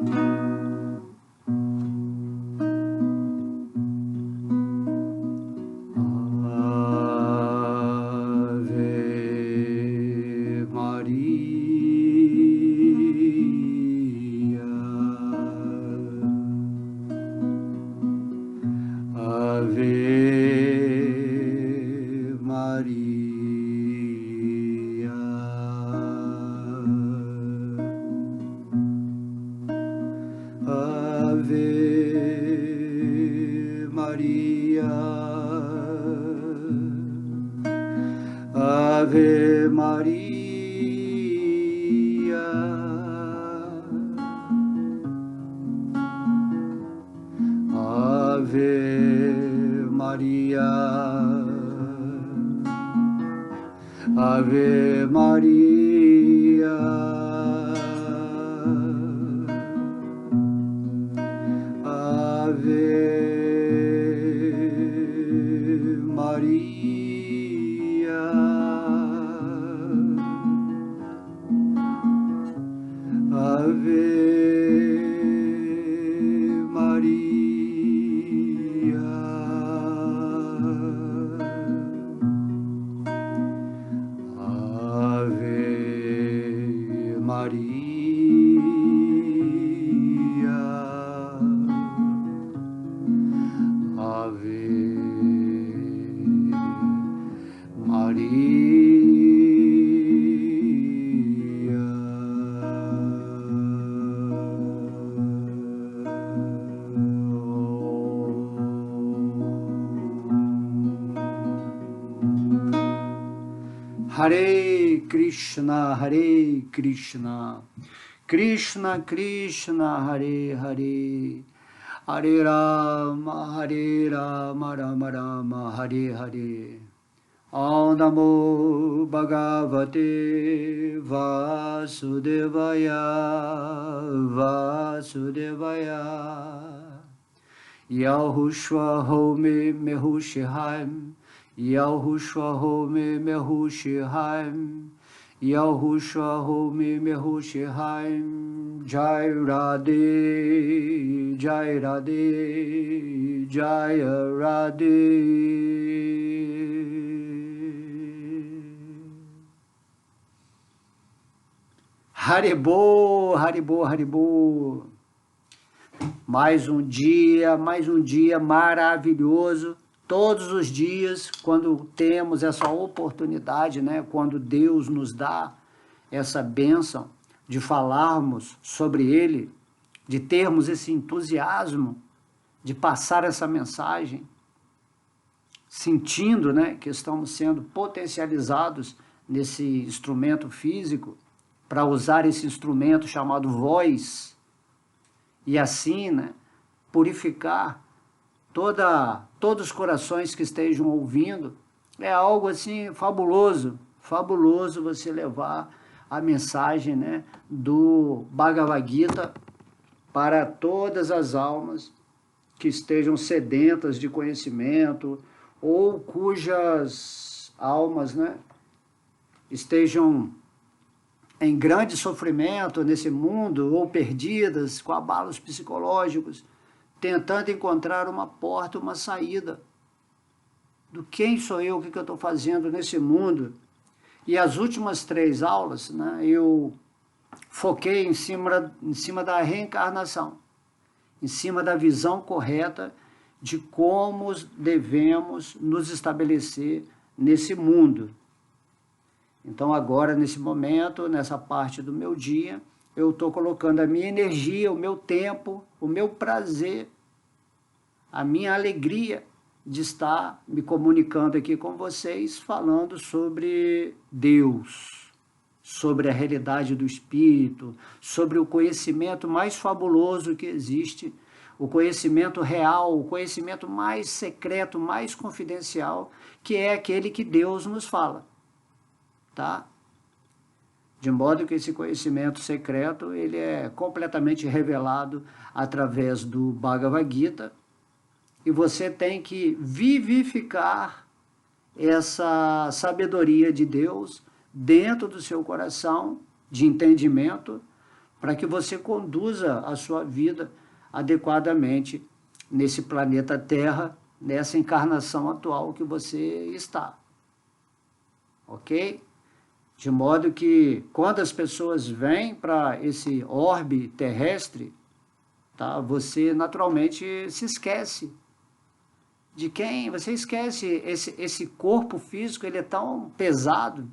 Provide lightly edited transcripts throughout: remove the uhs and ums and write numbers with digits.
Ave Maria, Ave Maria, Ave Maria, Ave Maria, Ave Maria, Ave Maria, Ave Hare Krishna, Hare Krishna, Krishna Krishna, Hare Hare, Hare Rama, Rama Rama, Hare Hare. Om Namo Bhagavate Vasudevaya, Vasudevaya. Yahushua Home Mehushaim, Yahushua Home Mehushaim, Yahushua Home Mehushaim. Jai Radhe, Jai Radhe, Jai Radhe. Haribo, Haribo, Haribo. Mais um dia maravilhoso. Todos os dias, quando temos essa oportunidade, né, quando Deus nos dá essa bênção de falarmos sobre Ele, de termos esse entusiasmo, de passar essa mensagem, sentindo, né, que estamos sendo potencializados nesse instrumento físico, para usar esse instrumento chamado voz, e assim, né, purificar todos os corações que estejam ouvindo. É algo assim fabuloso, fabuloso você levar a mensagem, né, do Bhagavad Gita para todas as almas que estejam sedentas de conhecimento ou cujas almas, né, estejam em grande sofrimento nesse mundo ou perdidas com abalos psicológicos, tentando encontrar uma porta, uma saída do quem sou eu, o que eu estou fazendo nesse mundo. E as últimas 3 aulas, né, eu foquei em cima da reencarnação, em cima da visão correta de como devemos nos estabelecer nesse mundo. Então agora, nesse momento, nessa parte do meu dia, eu estou colocando a minha energia, o meu tempo, o meu prazer, a minha alegria de estar me comunicando aqui com vocês, falando sobre Deus, sobre a realidade do Espírito, sobre o conhecimento mais fabuloso que existe, o conhecimento real, o conhecimento mais secreto, mais confidencial, que é aquele que Deus nos fala, tá? De modo que esse conhecimento secreto, ele é completamente revelado através do Bhagavad Gita, e você tem que vivificar essa sabedoria de Deus dentro do seu coração, de entendimento, para que você conduza a sua vida adequadamente nesse planeta Terra, nessa encarnação atual que você está. Ok? De modo que, quando as pessoas vêm para esse orbe terrestre, tá, você naturalmente se esquece de quem? Você esquece, esse corpo físico, ele é tão pesado,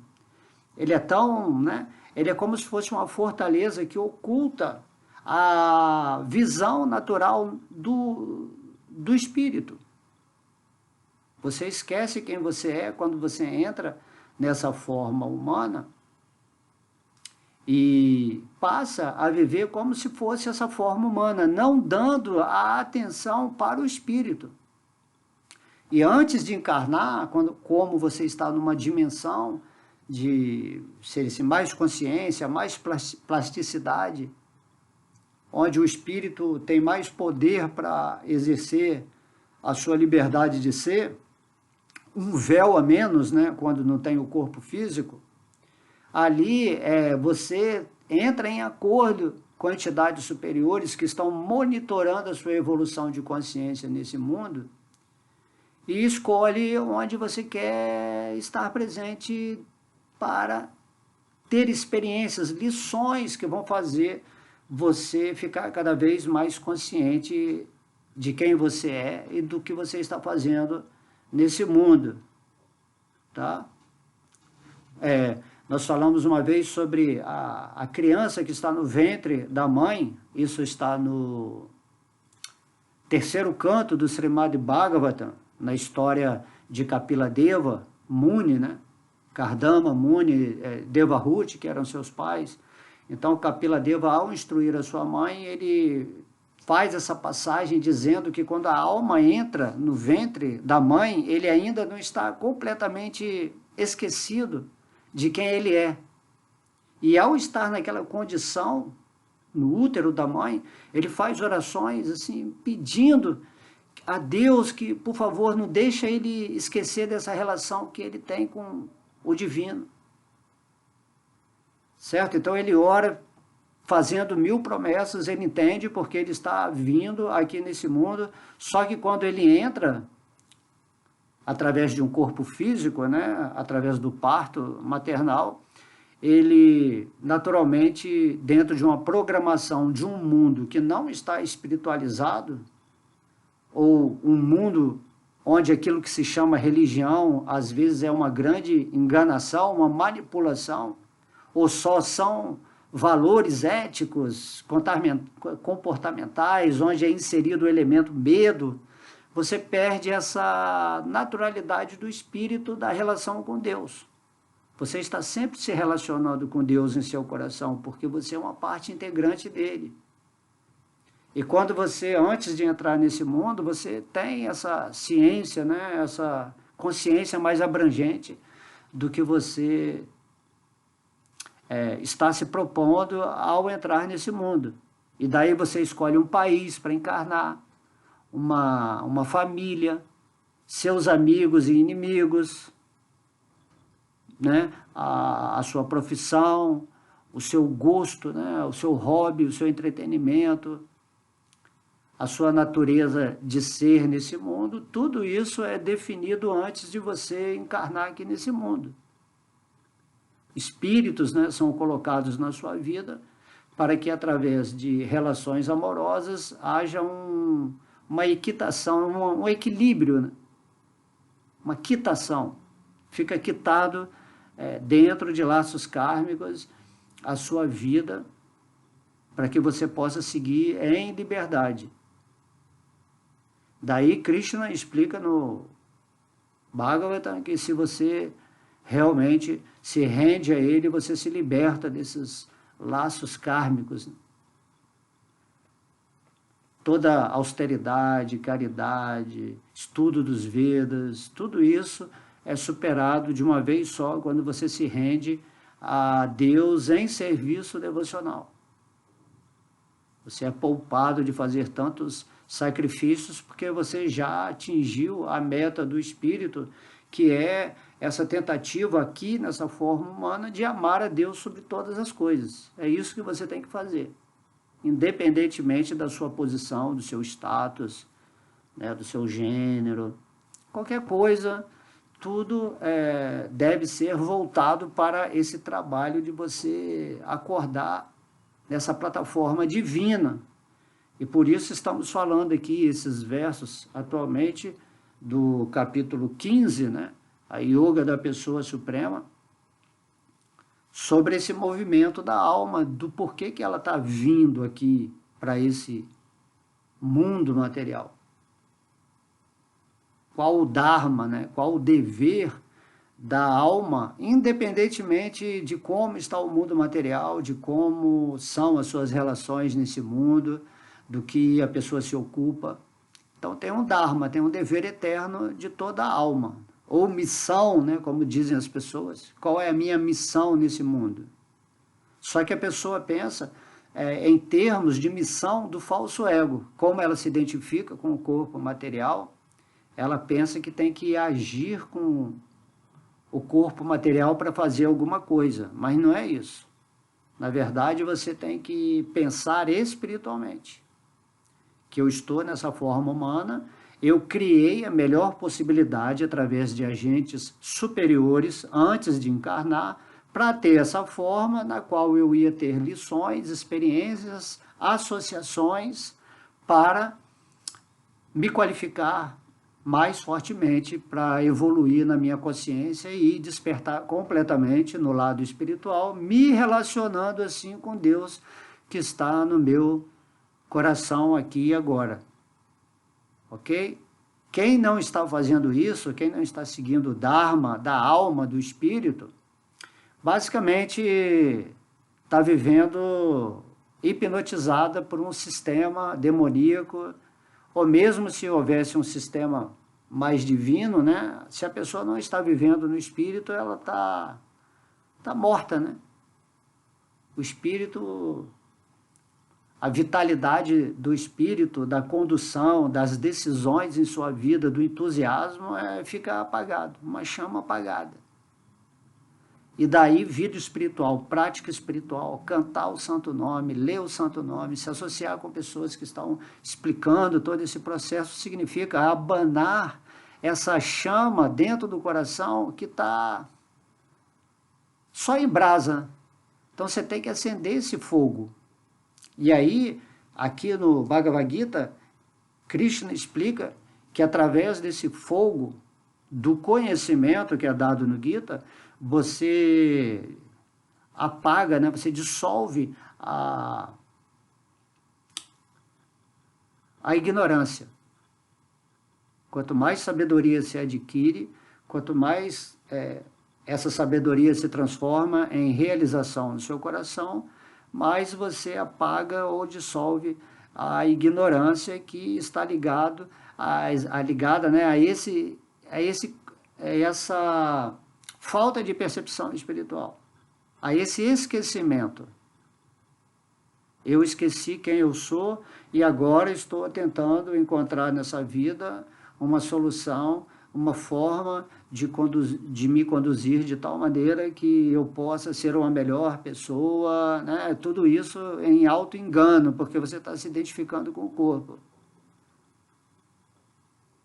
ele é tão, né? Ele é como se fosse uma fortaleza que oculta a visão natural do espírito. Você esquece quem você é quando você entra nessa forma humana e passa a viver como se fosse essa forma humana, não dando a atenção para o espírito. E antes de encarnar, como você está numa dimensão de ser mais consciência, mais plasticidade, onde o espírito tem mais poder para exercer a sua liberdade de ser, um véu a menos, né, quando não tem o corpo físico, ali você entra em acordo com entidades superiores que estão monitorando a sua evolução de consciência nesse mundo e escolhe onde você quer estar presente para ter experiências, lições que vão fazer você ficar cada vez mais consciente de quem você é e do que você está fazendo nesse mundo, tá? Nós falamos uma vez sobre a criança que está no ventre da mãe, isso está no terceiro canto do Srimad Bhagavatam, na história de Kapila Deva, Muni, né? Kardama, Muni, Devahuti, que eram seus pais. Então, Kapila Deva, ao instruir a sua mãe, ele faz essa passagem dizendo que quando a alma entra no ventre da mãe, ele ainda não está completamente esquecido de quem ele é. E ao estar naquela condição, no útero da mãe, ele faz orações assim, pedindo a Deus que, por favor, não deixe ele esquecer dessa relação que ele tem com o divino. Certo? Então ele ora fazendo 1000 promessas, ele entende porque ele está vindo aqui nesse mundo, só que quando ele entra através de um corpo físico, né, através do parto maternal, ele naturalmente, dentro de uma programação de um mundo que não está espiritualizado, ou um mundo onde aquilo que se chama religião, às vezes é uma grande enganação, uma manipulação, ou só são valores éticos, comportamentais, onde é inserido o elemento medo, você perde essa naturalidade do espírito da relação com Deus. Você está sempre se relacionando com Deus em seu coração, porque você é uma parte integrante dele. E quando você, antes de entrar nesse mundo, você tem essa ciência, né, essa consciência mais abrangente do que você está se propondo ao entrar nesse mundo. E daí você escolhe um país para encarnar, uma família, seus amigos e inimigos, né, a sua profissão, o seu gosto, né, o seu hobby, o seu entretenimento, a sua natureza de ser nesse mundo, tudo isso é definido antes de você encarnar aqui nesse mundo. Espíritos, né, são colocados na sua vida para que, através de relações amorosas, haja uma equitação, um equilíbrio, né? Uma quitação. Fica quitado dentro de laços kármicos a sua vida para que você possa seguir em liberdade. Daí Krishna explica no Bhagavatam que se você realmente se rende a ele, você se liberta desses laços kármicos. Toda austeridade, caridade, estudo dos Vedas, tudo isso é superado de uma vez só quando você se rende a Deus em serviço devocional. Você é poupado de fazer tantos sacrifícios porque você já atingiu a meta do espírito, que é essa tentativa aqui, nessa forma humana, de amar a Deus sobre todas as coisas. É isso que você tem que fazer, independentemente da sua posição, do seu status, né, do seu gênero, qualquer coisa, tudo deve ser voltado para esse trabalho de você acordar nessa plataforma divina. E por isso estamos falando aqui, esses versos, atualmente, do capítulo 15, né, a Yoga da Pessoa Suprema, sobre esse movimento da alma, do porquê que ela está vindo aqui para esse mundo material. Qual o Dharma, né? Qual o dever da alma, independentemente de como está o mundo material, de como são as suas relações nesse mundo, do que a pessoa se ocupa. Então tem um Dharma, tem um dever eterno de toda a alma. Ou missão, né, como dizem as pessoas. Qual é a minha missão nesse mundo? Só que a pessoa pensa em termos de missão do falso ego. Como ela se identifica com o corpo material, ela pensa que tem que agir com o corpo material para fazer alguma coisa. Mas não é isso. Na verdade, você tem que pensar espiritualmente. Que eu estou nessa forma humana, eu criei a melhor possibilidade através de agentes superiores antes de encarnar, para ter essa forma na qual eu ia ter lições, experiências, associações para me qualificar mais fortemente para evoluir na minha consciência e despertar completamente no lado espiritual, me relacionando assim com Deus que está no meu coração aqui e agora. Ok? Quem não está fazendo isso, quem não está seguindo o Dharma da alma, do espírito, basicamente está vivendo hipnotizada por um sistema demoníaco, ou mesmo se houvesse um sistema mais divino, né? Se a pessoa não está vivendo no espírito, ela tá morta, né? O espírito, a vitalidade do espírito, da condução, das decisões em sua vida, do entusiasmo, fica apagado, uma chama apagada. E daí, vida espiritual, prática espiritual, cantar o santo nome, ler o santo nome, se associar com pessoas que estão explicando todo esse processo, significa abanar essa chama dentro do coração que está só em brasa. Então você tem que acender esse fogo. E aí, aqui no Bhagavad Gita, Krishna explica que através desse fogo do conhecimento que é dado no Gita, você apaga, né? Você dissolve a ignorância. Quanto mais sabedoria se adquire, quanto mais essa sabedoria se transforma em realização no seu coração, mais você apaga ou dissolve a ignorância que está ligada, né, a essa falta de percepção espiritual, a esse esquecimento. Eu esqueci quem eu sou e agora estou tentando encontrar nessa vida uma solução, uma forma de me conduzir de tal maneira que eu possa ser uma melhor pessoa, né? Tudo isso em auto-engano, porque você está se identificando com o corpo.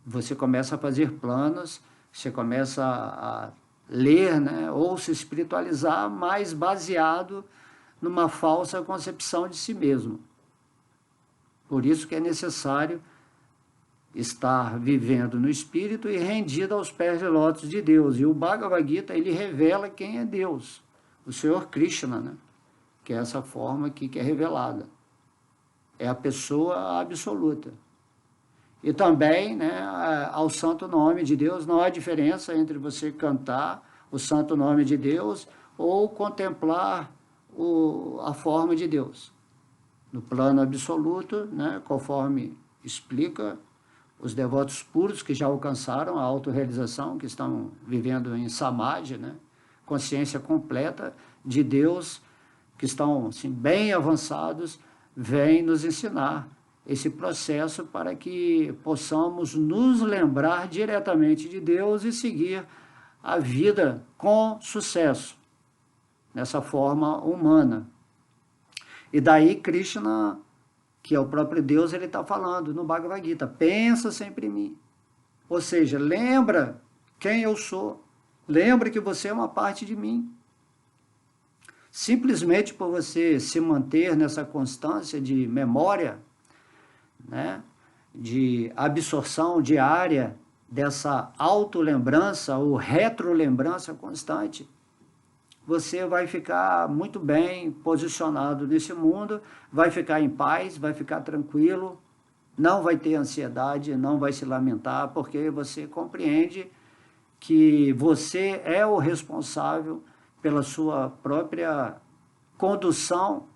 Você começa a fazer planos, você começa a ler, né, ou se espiritualizar, mas baseado numa falsa concepção de si mesmo. Por isso que é necessário estar vivendo no espírito e rendido aos pés de lótus de Deus. E o Bhagavad Gita, ele revela quem é Deus, o Senhor Krishna, né, que é essa forma aqui que é revelada. É a pessoa absoluta. E também, né, ao santo nome de Deus, não há diferença entre você cantar o santo nome de Deus ou contemplar a forma de Deus. No plano absoluto, né, conforme explica os devotos puros que já alcançaram a autorrealização, que estão vivendo em samadhi, né, consciência completa de Deus, que estão assim, bem avançados, vêm nos ensinar esse processo para que possamos nos lembrar diretamente de Deus e seguir a vida com sucesso, nessa forma humana. E daí Krishna, que é o próprio Deus, ele está falando no Bhagavad Gita, pensa sempre em mim. Ou seja, lembra quem eu sou, lembra que você é uma parte de mim. Simplesmente por você se manter nessa constância de memória, né, de absorção diária dessa autolembrança ou retrolembrança constante, você vai ficar muito bem posicionado nesse mundo, vai ficar em paz, vai ficar tranquilo, não vai ter ansiedade, não vai se lamentar, porque você compreende que você é o responsável pela sua própria condução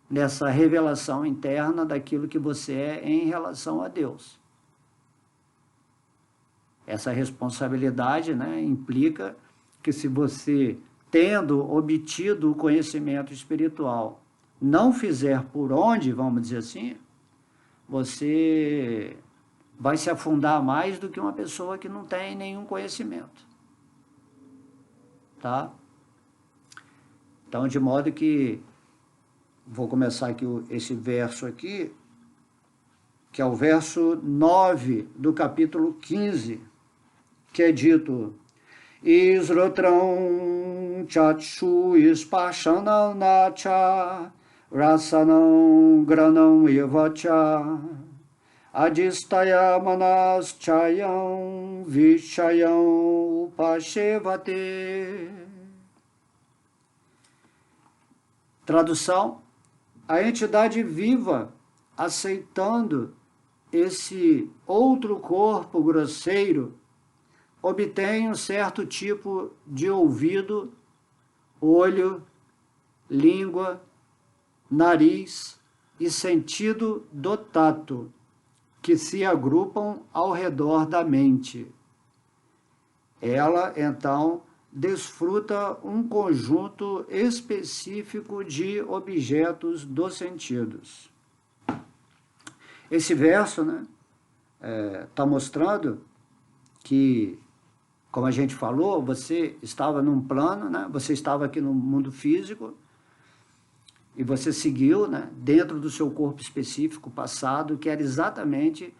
nessa revelação interna daquilo que você é em relação a Deus. Essa responsabilidade, né, implica que se você, tendo obtido o conhecimento espiritual, não fizer por onde, vamos dizer assim, você vai se afundar mais do que uma pessoa que não tem nenhum conhecimento. Tá? Então, de modo que, vou começar aqui esse verso aqui, que é o verso 9 do capítulo 15, que é dito: Isrotram chachu ispashanam nacha rasanam granam evacha adistaya manas chayam vichayam upashevate. Tradução: a entidade viva, aceitando esse outro corpo grosseiro, obtém um certo tipo de ouvido, olho, língua, nariz e sentido do tato, que se agrupam ao redor da mente. Ela, então, desfruta um conjunto específico de objetos dos sentidos. Esse verso, né, está mostrando que, como a gente falou, você estava num plano, né, você estava aqui no mundo físico, e você seguiu, né, dentro do seu corpo específico passado, que era exatamente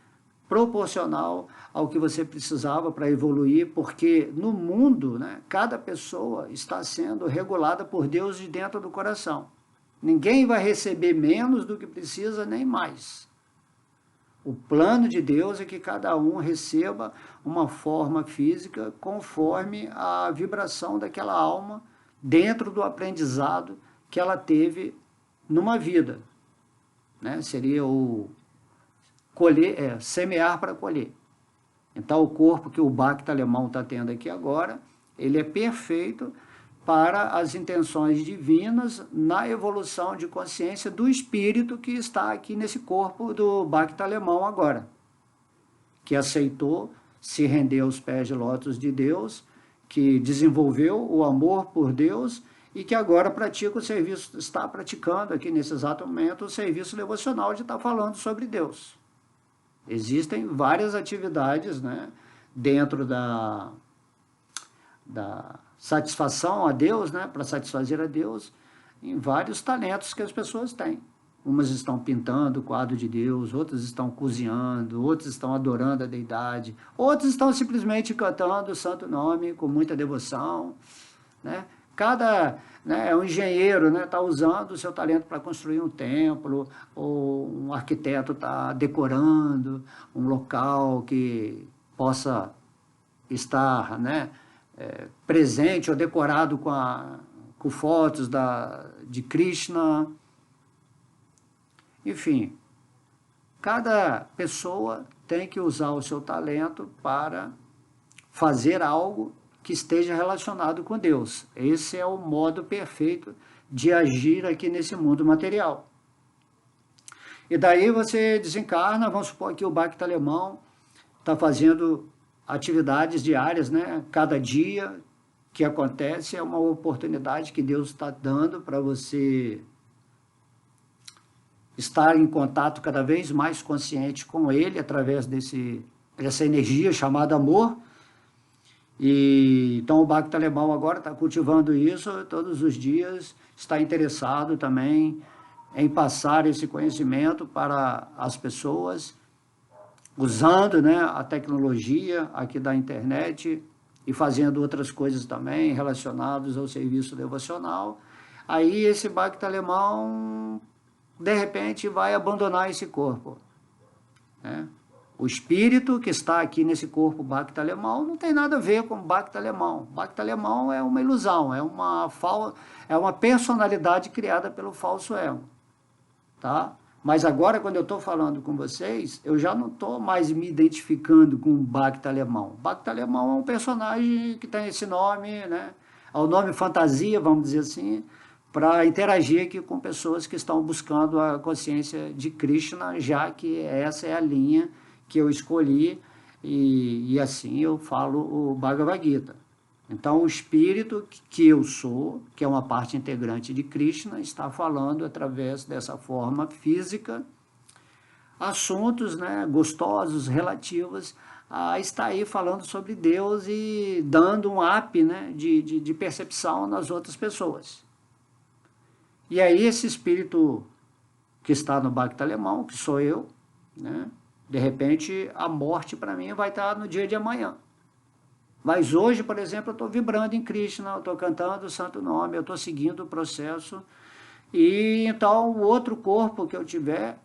proporcional ao que você precisava para evoluir, porque no mundo, né, cada pessoa está sendo regulada por Deus de dentro do coração. Ninguém vai receber menos do que precisa, nem mais. O plano de Deus é que cada um receba uma forma física conforme a vibração daquela alma dentro do aprendizado que ela teve numa vida, né? Seria o colher, semear para colher. Então, o corpo que o Bhakta alemão está tendo aqui agora, ele é perfeito para as intenções divinas na evolução de consciência do espírito que está aqui nesse corpo do Bhakta alemão agora, que aceitou se render aos pés de lótus de Deus, que desenvolveu o amor por Deus e que agora pratica o serviço, está praticando aqui nesse exato momento o serviço devocional de estar falando sobre Deus. Existem várias atividades, né, dentro da satisfação a Deus, né, para satisfazer a Deus, em vários talentos que as pessoas têm. Umas estão pintando o quadro de Deus, outras estão cozinhando, outras estão adorando a deidade, outras estão simplesmente cantando o santo nome com muita devoção, né? Cada, né, um engenheiro, né, está usando o seu talento para construir um templo, ou um arquiteto está decorando um local que possa estar, né, presente ou decorado com fotos de Krishna. Enfim, cada pessoa tem que usar o seu talento para fazer algo que esteja relacionado com Deus. Esse é o modo perfeito de agir aqui nesse mundo material. E daí você desencarna, vamos supor que o Bhakta alemão está fazendo atividades diárias, né? Cada dia que acontece é uma oportunidade que Deus está dando para você estar em contato cada vez mais consciente com Ele, através dessa energia chamada amor. E então o Bhakti alemão agora está cultivando isso todos os dias, está interessado também em passar esse conhecimento para as pessoas, usando, né, a tecnologia aqui da internet e fazendo outras coisas também relacionadas ao serviço devocional. Aí esse Bhakti alemão, de repente, vai abandonar esse corpo, né? O espírito que está aqui nesse corpo Bhakti alemão não tem nada a ver com Bhakti alemão. Bhakti alemão é uma ilusão, é uma personalidade criada pelo falso ego, tá? Mas agora, quando eu estou falando com vocês, eu já não estou mais me identificando com o Bhakti alemão. Bhakti alemão é um personagem que tem esse nome, né? É o nome fantasia, vamos dizer assim, para interagir aqui com pessoas que estão buscando a consciência de Krishna, já que essa é a linha que eu escolhi, e assim eu falo o Bhagavad Gita. Então, o espírito que eu sou, que é uma parte integrante de Krishna, está falando através dessa forma física assuntos, né, gostosos, relativos a estar aí falando sobre Deus e dando um up, né, de percepção nas outras pessoas. E aí esse espírito que está no Bhakti alemão, que sou eu, né, de repente a morte para mim vai estar no dia de amanhã. Mas hoje, por exemplo, eu estou vibrando em Krishna, eu estou cantando o santo nome, eu estou seguindo o processo. E então o outro corpo que eu tiver,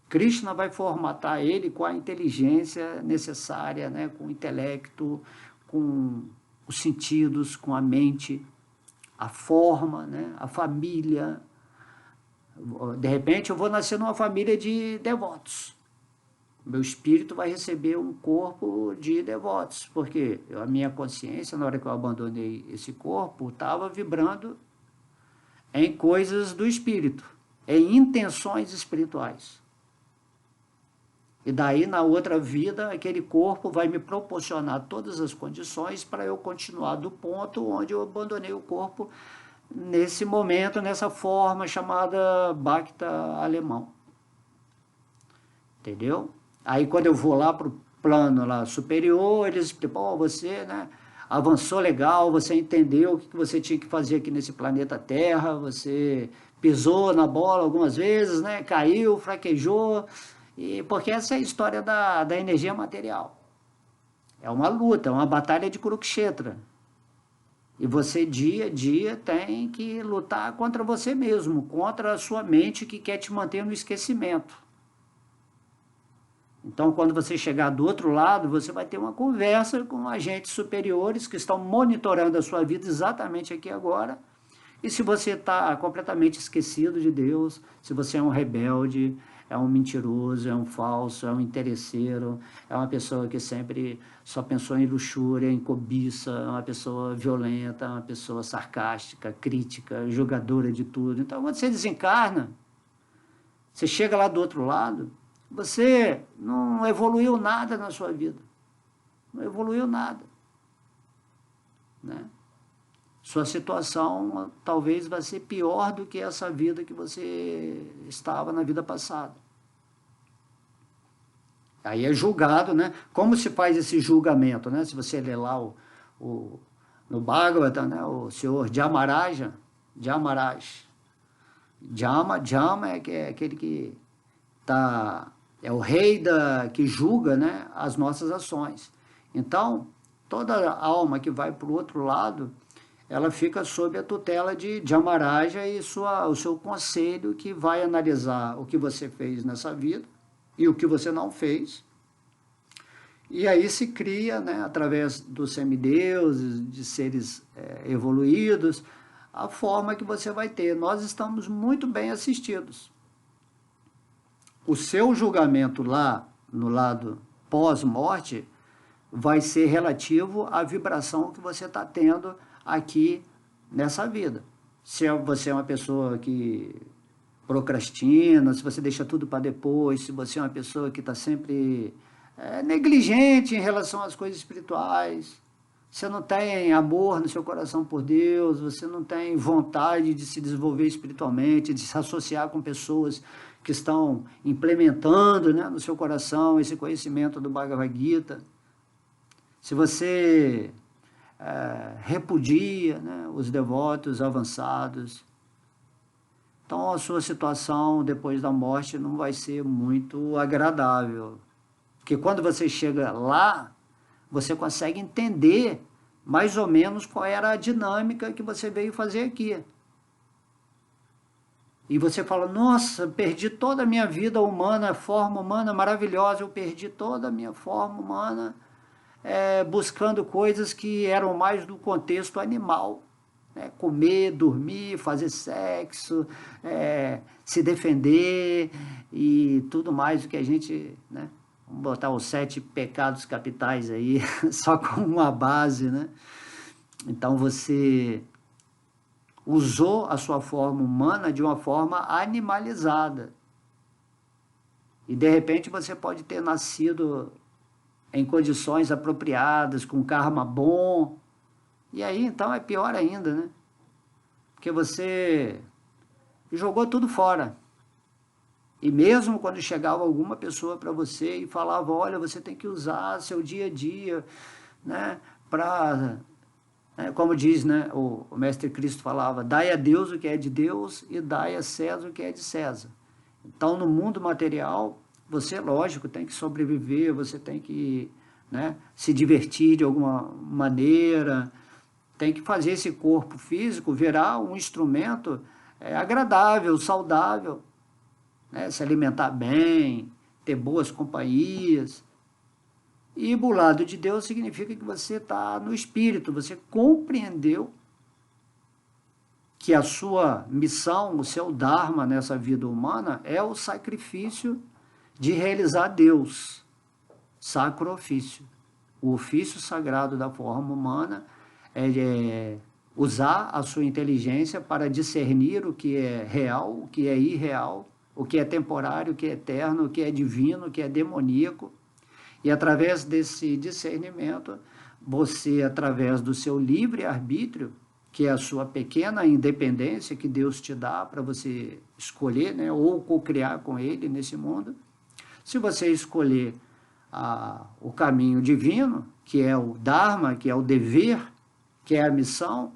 Krishna vai formatar ele com a inteligência necessária, né, com o intelecto, com os sentidos, com a mente, a forma, né, a família. De repente eu vou nascer numa família de devotos. Meu espírito vai receber um corpo de devotos, porque a minha consciência, na hora que eu abandonei esse corpo, estava vibrando em coisas do espírito, em intenções espirituais. E daí, na outra vida, aquele corpo vai me proporcionar todas as condições para eu continuar do ponto onde eu abandonei o corpo, nesse momento, nessa forma chamada Bhakti alemão. Entendeu? Aí quando eu vou lá para o plano lá superior, eles, pô, você, né, avançou legal, você entendeu o que você tinha que fazer aqui nesse planeta Terra, você pisou na bola algumas vezes, né, caiu, fraquejou, e porque essa é a história da energia material. É uma luta, é uma batalha de Kurukshetra. E você dia a dia tem que lutar contra você mesmo, contra a sua mente que quer te manter no esquecimento. Então, quando você chegar do outro lado, você vai ter uma conversa com agentes superiores que estão monitorando a sua vida exatamente aqui agora. E se você está completamente esquecido de Deus, se você é um rebelde, é um mentiroso, é um falso, é um interesseiro, é uma pessoa que sempre só pensou em luxúria, em cobiça, é uma pessoa violenta, é uma pessoa sarcástica, crítica, julgadora de tudo. Então, quando você desencarna, você chega lá do outro lado, você não evoluiu nada na sua vida. Não evoluiu nada, né? Sua situação talvez vai ser pior do que essa vida que você estava na vida passada. Aí é julgado, né? Como se faz esse julgamento, né? Se você ler lá no Bhagavata, né? O senhor Dhyamaraja, Dhyama é aquele que é o rei que julga, né, as nossas ações. Então, toda alma que vai para o outro lado, ela fica sob a tutela de Dhyamaraja e o seu conselho, que vai analisar o que você fez nessa vida e o que você não fez. E aí se cria, né, através dos semideuses, de seres evoluídos, a forma que você vai ter. Nós estamos muito bem assistidos. O seu julgamento lá, no lado pós-morte, vai ser relativo à vibração que você está tendo aqui nessa vida. Se você é uma pessoa que procrastina, se você deixa tudo para depois, se você é uma pessoa que está sempre negligente em relação às coisas espirituais, você não tem amor no seu coração por Deus, você não tem vontade de se desenvolver espiritualmente, de se associar com pessoas que estão implementando, né, no seu coração esse conhecimento do Bhagavad Gita. se você repudia, né, os devotos avançados, então a sua situação depois da morte não vai ser muito agradável. Porque quando você chega lá, você consegue entender mais ou menos qual era a dinâmica que você veio fazer aqui. E você fala, nossa, perdi toda a minha vida humana, forma humana maravilhosa, eu perdi toda a minha forma humana buscando coisas que eram mais do contexto animal. Né? Comer, dormir, fazer sexo, se defender e tudo mais o que a gente... Né? Vamos botar os 7 pecados capitais aí, só como uma base, né? Então você usou a sua forma humana de uma forma animalizada. E de repente você pode ter nascido em condições apropriadas, com karma bom. E aí então é pior ainda, né? Porque você jogou tudo fora. E mesmo quando chegava alguma pessoa para você e falava, olha, você tem que usar seu dia a dia, né, para, como diz, né, o Mestre Cristo falava, dai a Deus o que é de Deus e dai a César o que é de César. Então, no mundo material, você, lógico, tem que sobreviver, você tem que, né, se divertir de alguma maneira, tem que fazer esse corpo físico virar um instrumento agradável, saudável, né, se alimentar bem, ter boas companhias. E o lado de Deus significa que você está no espírito, você compreendeu que a sua missão, o seu dharma nessa vida humana é o sacrifício de realizar Deus, sacro ofício. O ofício sagrado da forma humana é usar a sua inteligência para discernir o que é real, o que é irreal, o que é temporário, o que é eterno, o que é divino, o que é demoníaco. E através desse discernimento, você, através do seu livre-arbítrio, que é a sua pequena independência que Deus te dá para você escolher, né, ou co-criar com Ele nesse mundo, se você escolher o caminho divino, que é o Dharma, que é o dever, que é a missão,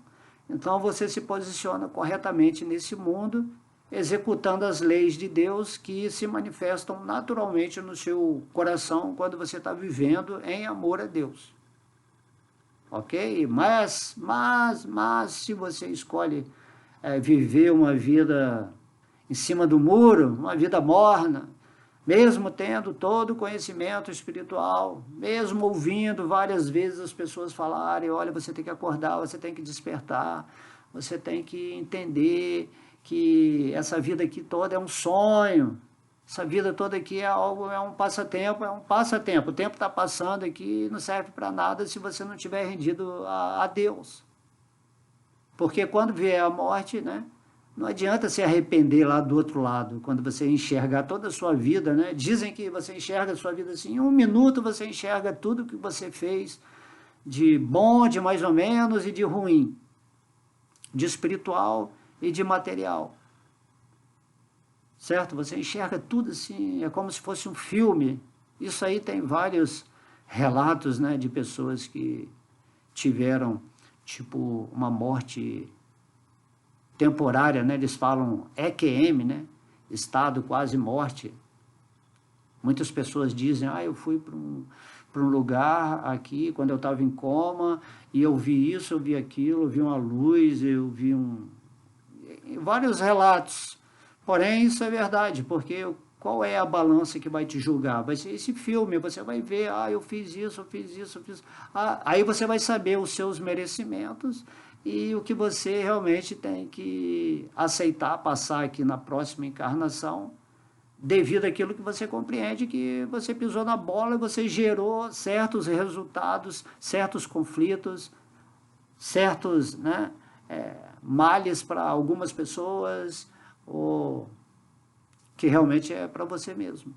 então você se posiciona corretamente nesse mundo, executando as leis de Deus que se manifestam naturalmente no seu coração quando você está vivendo em amor a Deus. Ok? Mas se você escolhe viver uma vida em cima do muro, uma vida morna, mesmo tendo todo o conhecimento espiritual, mesmo ouvindo várias vezes as pessoas falarem, olha, você tem que acordar, você tem que despertar, você tem que entender que essa vida aqui toda é um sonho, essa vida toda aqui é um passatempo, o tempo está passando aqui e não serve para nada se você não tiver rendido a Deus. Porque quando vier a morte, né, não adianta se arrepender lá do outro lado, quando você enxergar toda a sua vida, né? Dizem que você enxerga a sua vida assim, em 1 minuto você enxerga tudo que você fez, de bom, de mais ou menos e de ruim, de espiritual e de material. Certo? Você enxerga tudo assim, é como se fosse um filme. Isso aí tem vários relatos, né, de pessoas que tiveram, tipo, uma morte temporária, né? Eles falam EQM, né? Estado quase morte. Muitas pessoas dizem, eu fui para um lugar aqui, quando eu estava em coma, e eu vi isso, eu vi aquilo, eu vi uma luz, eu vi vários relatos. Porém, isso é verdade, porque qual é a balança que vai te julgar? Vai ser esse filme, você vai ver, eu fiz isso, eu fiz isso, eu fiz... aí você vai saber os seus merecimentos e o que você realmente tem que aceitar, passar aqui na próxima encarnação, devido àquilo que você compreende que você pisou na bola e você gerou certos resultados, certos conflitos, certos, né, males para algumas pessoas, ou que realmente é para você mesmo.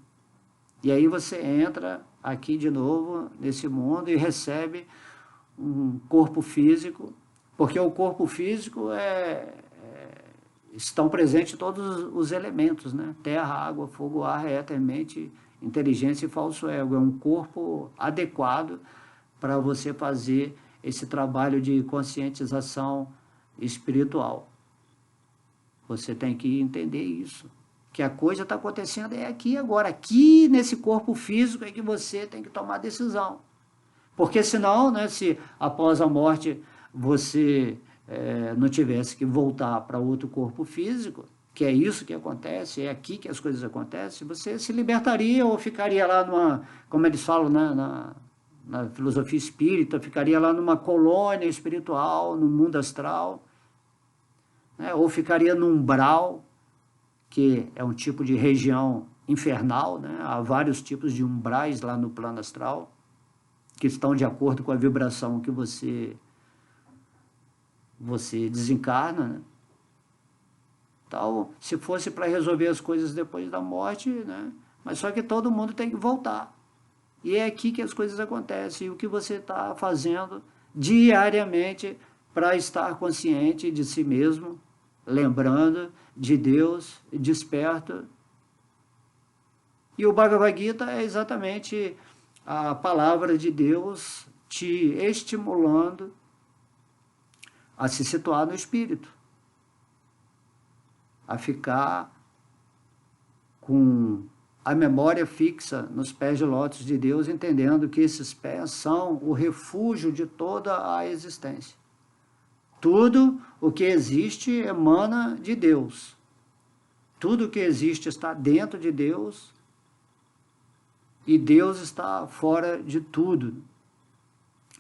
E aí você entra aqui de novo nesse mundo e recebe um corpo físico, porque o corpo físico estão presentes todos os elementos, né? Terra, água, fogo, ar, éter, mente, inteligência e falso ego. É um corpo adequado para você fazer esse trabalho de conscientização espiritual. Você tem que entender isso, que a coisa está acontecendo aqui agora, aqui nesse corpo físico é que você tem que tomar decisão. Porque senão, né, se após a morte você não tivesse que voltar para outro corpo físico, que é isso que acontece, é aqui que as coisas acontecem, você se libertaria ou ficaria lá numa, como eles falam, né, na filosofia espírita, ficaria lá numa colônia espiritual, no mundo astral, né, ou ficaria no umbral, que é um tipo de região infernal, né, há vários tipos de umbrais lá no plano astral, que estão de acordo com a vibração que você desencarna, né? Então, se fosse para resolver as coisas depois da morte, né? Mas só que todo mundo tem que voltar. E é aqui que as coisas acontecem. E o que você está fazendo diariamente para estar consciente de si mesmo, lembrando de Deus, desperto. E o Bhagavad Gita é exatamente a palavra de Deus te estimulando a se situar no espírito, a ficar com a memória fixa nos pés de lótus de Deus, entendendo que esses pés são o refúgio de toda a existência. Tudo o que existe emana de Deus. Tudo o que existe está dentro de Deus e Deus está fora de tudo.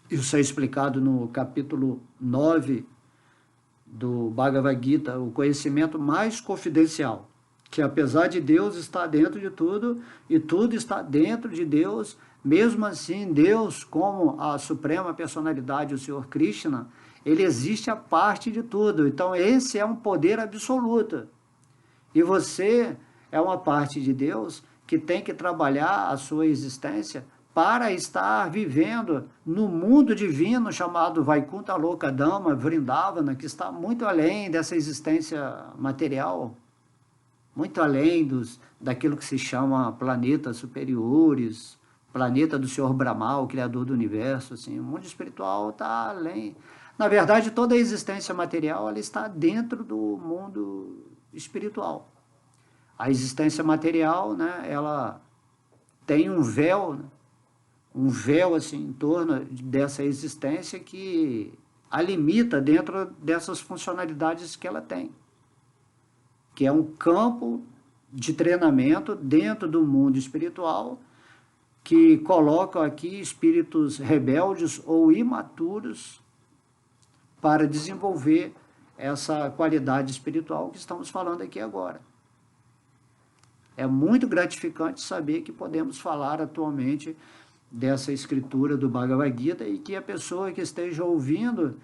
Isso é explicado no capítulo 9 do Bhagavad Gita, o conhecimento mais confidencial, que apesar de Deus estar dentro de tudo, e tudo está dentro de Deus, mesmo assim, Deus, como a suprema personalidade, o Senhor Krishna, ele existe a parte de tudo. Então, esse é um poder absoluto. E você é uma parte de Deus que tem que trabalhar a sua existência para estar vivendo no mundo divino chamado Vaikuntha Loka Dhamma, Vrindavana, que está muito além dessa existência material, muito além daquilo que se chama planetas superiores, planeta do Senhor Brahma, o Criador do Universo. Assim, o mundo espiritual está além. Na verdade, toda a existência material ela está dentro do mundo espiritual. A existência material, né, ela tem um véu, né, assim, em torno dessa existência que a limita dentro dessas funcionalidades que ela tem, que é um campo de treinamento dentro do mundo espiritual que coloca aqui espíritos rebeldes ou imaturos para desenvolver essa qualidade espiritual que estamos falando aqui agora. É muito gratificante saber que podemos falar atualmente dessa escritura do Bhagavad Gita e que a pessoa que esteja ouvindo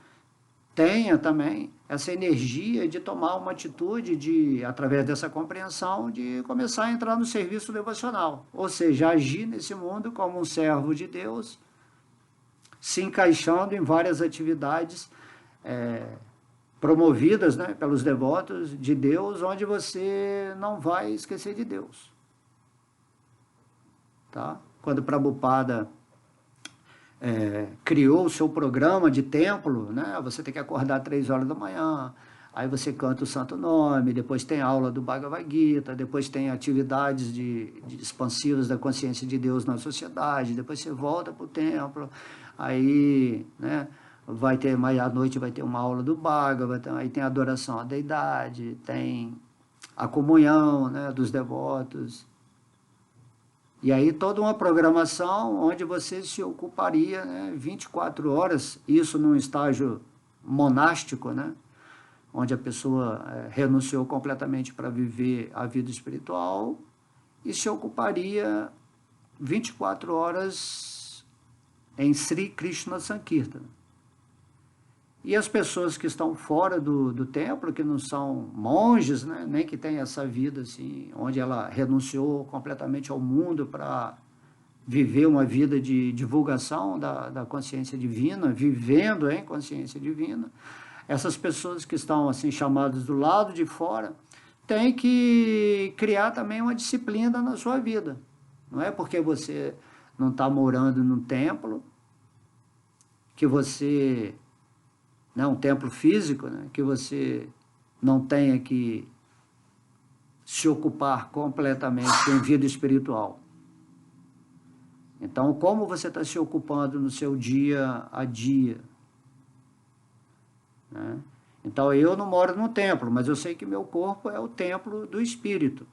tenha também essa energia de tomar uma atitude, através dessa compreensão, de começar a entrar no serviço devocional. Ou seja, agir nesse mundo como um servo de Deus, se encaixando em várias atividades promovidas, né, pelos devotos de Deus, onde você não vai esquecer de Deus. Tá? Quando Prabhupada criou o seu programa de templo, né, você tem que acordar 3 horas da manhã, aí você canta o Santo Nome, depois tem aula do Bhagavad Gita, depois tem atividades de expansivas da consciência de Deus na sociedade, depois você volta para o templo, aí, né, vai ter, mais à noite vai ter uma aula do Bhagavad, aí tem a adoração à deidade, tem a comunhão, né, dos devotos. E aí toda uma programação onde você se ocuparia, né, 24 horas, isso num estágio monástico, né, onde a pessoa renunciou completamente para viver a vida espiritual e se ocuparia 24 horas em Sri Krishna Sankirtana. E as pessoas que estão fora do templo, que não são monges, né, nem que têm essa vida assim, onde ela renunciou completamente ao mundo para viver uma vida de divulgação da consciência divina, vivendo em consciência divina, essas pessoas que estão assim chamadas do lado de fora, têm que criar também uma disciplina na sua vida. Não é porque você não está morando num templo, que você, né, um templo físico, né, que você não tenha que se ocupar completamente com vida espiritual. Então, como você está se ocupando no seu dia a dia? Né? Então, eu não moro no templo, mas eu sei que meu corpo é o templo do Espírito.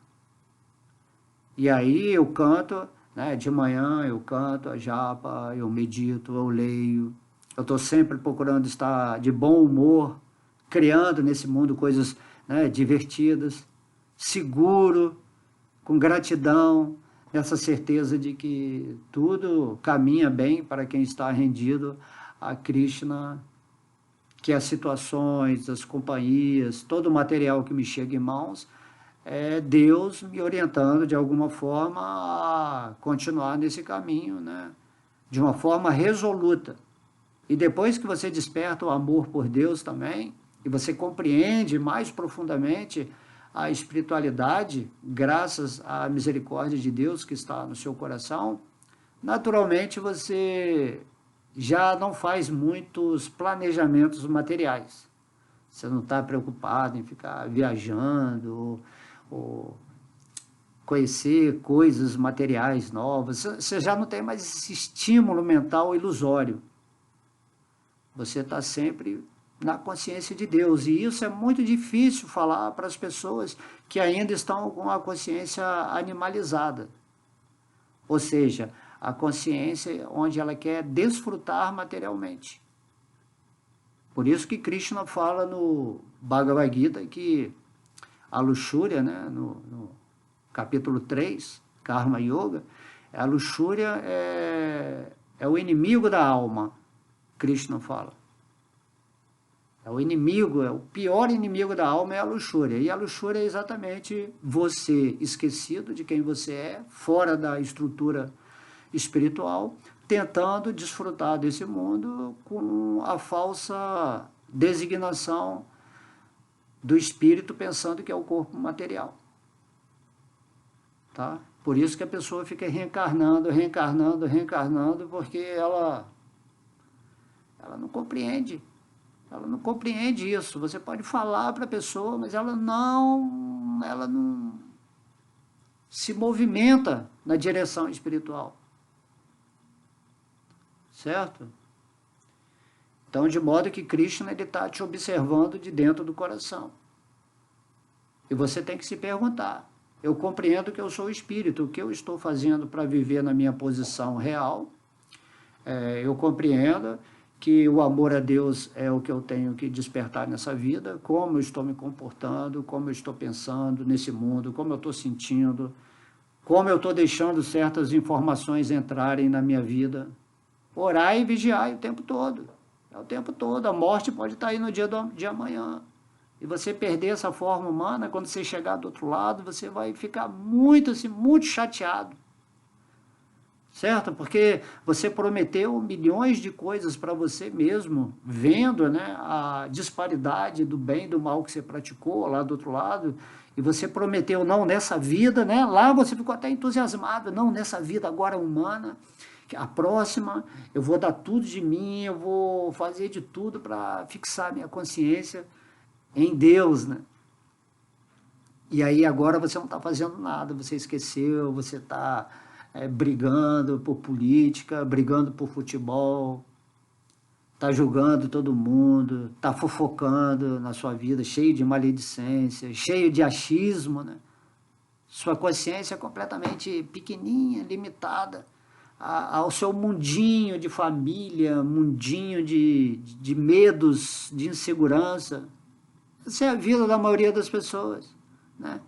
E aí eu canto, né, de manhã eu canto a japa, eu medito, eu leio. Eu estou sempre procurando estar de bom humor, criando nesse mundo coisas, né, divertidas, seguro, com gratidão, nessa certeza de que tudo caminha bem para quem está rendido a Krishna, que as situações, as companhias, todo o material que me chega em mãos, é Deus me orientando de alguma forma a continuar nesse caminho, né, de uma forma resoluta. E depois que você desperta o amor por Deus também, e você compreende mais profundamente a espiritualidade, graças à misericórdia de Deus que está no seu coração, naturalmente você já não faz muitos planejamentos materiais. Você não está preocupado em ficar viajando ou conhecer coisas materiais novas. Você já não tem mais esse estímulo mental ilusório. Você está sempre na consciência de Deus. E isso é muito difícil falar para as pessoas que ainda estão com a consciência animalizada. Ou seja, a consciência onde ela quer desfrutar materialmente. Por isso que Krishna fala no Bhagavad Gita que a luxúria, né, no capítulo 3, Karma Yoga, a luxúria é o inimigo da alma, Krishna fala. É o inimigo, é o pior inimigo da alma é a luxúria. E a luxúria é exatamente você esquecido de quem você é, fora da estrutura espiritual, tentando desfrutar desse mundo com a falsa designação do espírito, pensando que é o corpo material. Tá? Por isso que a pessoa fica reencarnando, porque ela não compreende. Ela não compreende isso. Você pode falar para a pessoa, mas ela não se movimenta na direção espiritual. Certo? Então, de modo que Krishna está te observando de dentro do coração. E você tem que se perguntar, eu compreendo que eu sou espírito, o que eu estou fazendo para viver na minha posição real? Eu compreendo que o amor a Deus é o que eu tenho que despertar nessa vida, como eu estou me comportando, como eu estou pensando nesse mundo, como eu estou sentindo, como eu estou deixando certas informações entrarem na minha vida. Orar e vigiar o tempo todo. É o tempo todo. A morte pode estar aí no dia de amanhã. E você perder essa forma humana, quando você chegar do outro lado, você vai ficar muito, assim, muito chateado. Certo? Porque você prometeu milhões de coisas para você mesmo, vendo, né, a disparidade do bem e do mal que você praticou lá do outro lado, e você prometeu não nessa vida, né? Lá você ficou até entusiasmado, não nessa vida agora humana, a próxima eu vou dar tudo de mim, eu vou fazer de tudo para fixar minha consciência em Deus, né? E aí agora você não está fazendo nada, você esqueceu, você está brigando por política, brigando por futebol, está julgando todo mundo, está fofocando na sua vida, cheio de maledicência, cheio de achismo, né? Sua consciência é completamente pequenininha, limitada ao seu mundinho de família, mundinho de medos, de insegurança. Essa é a vida da maioria das pessoas, né?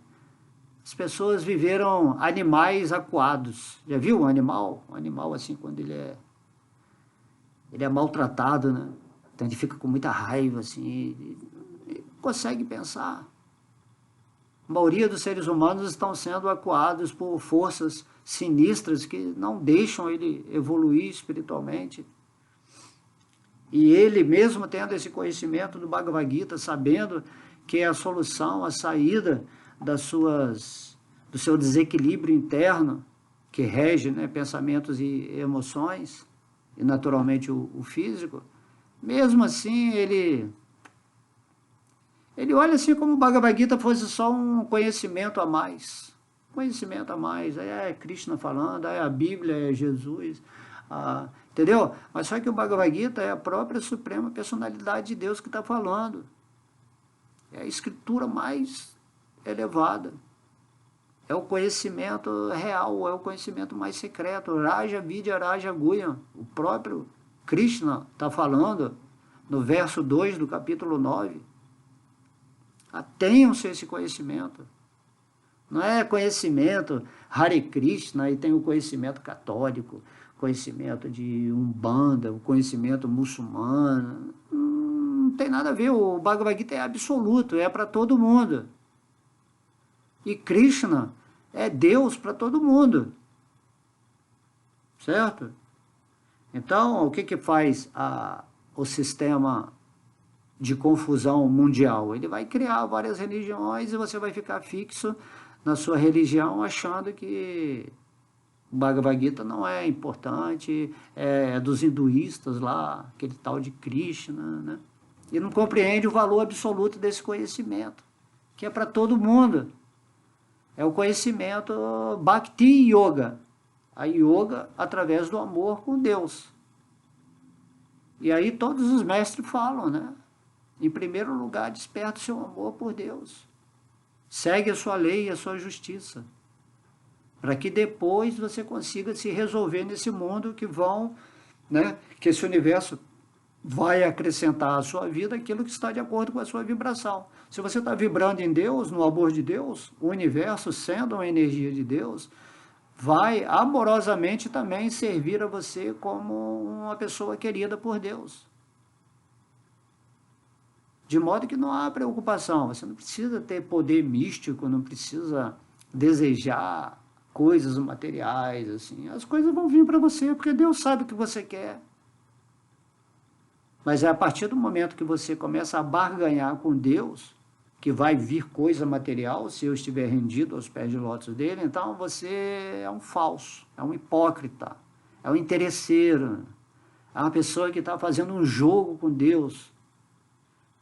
As pessoas viveram animais acuados. Já viu um animal? Um animal assim, quando ele é maltratado, né? Então ele fica com muita raiva, assim, e consegue pensar. A maioria dos seres humanos estão sendo acuados por forças sinistras que não deixam ele evoluir espiritualmente. E ele mesmo tendo esse conhecimento do Bhagavad Gita, sabendo que é a solução, a saída do seu desequilíbrio interno, que rege, né, pensamentos e emoções, e naturalmente o físico, mesmo assim ele olha assim como o Bhagavad Gita fosse só um conhecimento a mais. Conhecimento a mais. É Krishna falando, é a Bíblia, é Jesus. Entendeu? Mas só que o Bhagavad Gita é a própria Suprema Personalidade de Deus que está falando. É a escritura mais elevada. É o conhecimento real, é o conhecimento mais secreto. Raja Vidya Raja Guya. O próprio Krishna está falando no verso 2 do capítulo 9. Tenham-se esse conhecimento. Não é conhecimento Hare Krishna e tem o conhecimento católico, conhecimento de Umbanda, o conhecimento muçulmano. Não tem nada a ver. O Bhagavad Gita é absoluto, é para todo mundo. E Krishna é Deus para todo mundo. Certo? Então, o que faz o sistema de confusão mundial? Ele vai criar várias religiões e você vai ficar fixo na sua religião achando que o Bhagavad Gita não é importante, é dos hinduístas lá, aquele tal de Krishna, né? E não compreende o valor absoluto desse conhecimento, que é para todo mundo. É o conhecimento Bhakti Yoga, a yoga através do amor com Deus. E aí todos os mestres falam, né? Em primeiro lugar, desperta o seu amor por Deus. Segue a sua lei e a sua justiça. Para que depois você consiga se resolver nesse mundo que esse universo vai acrescentar à sua vida aquilo que está de acordo com a sua vibração. Se você está vibrando em Deus, no amor de Deus, o universo, sendo uma energia de Deus, vai amorosamente também servir a você como uma pessoa querida por Deus. De modo que não há preocupação, você não precisa ter poder místico, não precisa desejar coisas materiais, assim. As coisas vão vir para você, porque Deus sabe o que você quer. Mas é a partir do momento que você começa a barganhar com Deus, que vai vir coisa material, se eu estiver rendido aos pés de lótus dele, então você é um falso, é um hipócrita, é um interesseiro, é uma pessoa que está fazendo um jogo com Deus.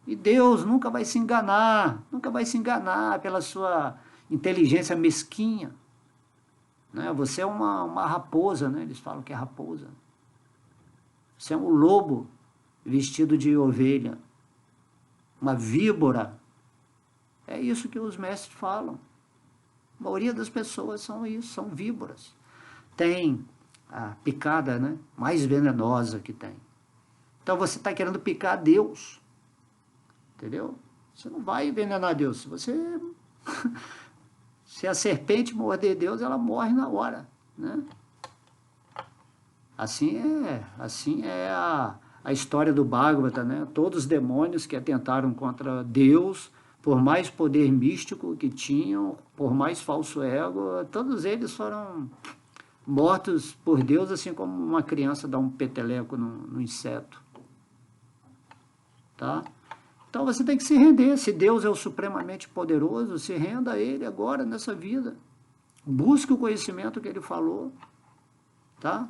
E Deus nunca vai se enganar pela sua inteligência mesquinha. Né? Você é uma raposa, né? Eles falam que é raposa. Você é um lobo vestido de ovelha, uma víbora. É isso que os mestres falam. A maioria das pessoas são isso, são víboras. Tem a picada, né, mais venenosa que tem. Então você está querendo picar Deus. Entendeu? Você não vai envenenar Deus. Se a serpente morder Deus, ela morre na hora. Né? Assim é a história do Bhagavata, né? Todos os demônios que atentaram contra Deus, por mais poder místico que tinham, por mais falso ego, todos eles foram mortos por Deus, assim como uma criança dá um peteleco no inseto. Tá? Então você tem que se render. Se Deus é o supremamente poderoso, se renda a Ele agora, nessa vida. Busque o conhecimento que Ele falou. Tá?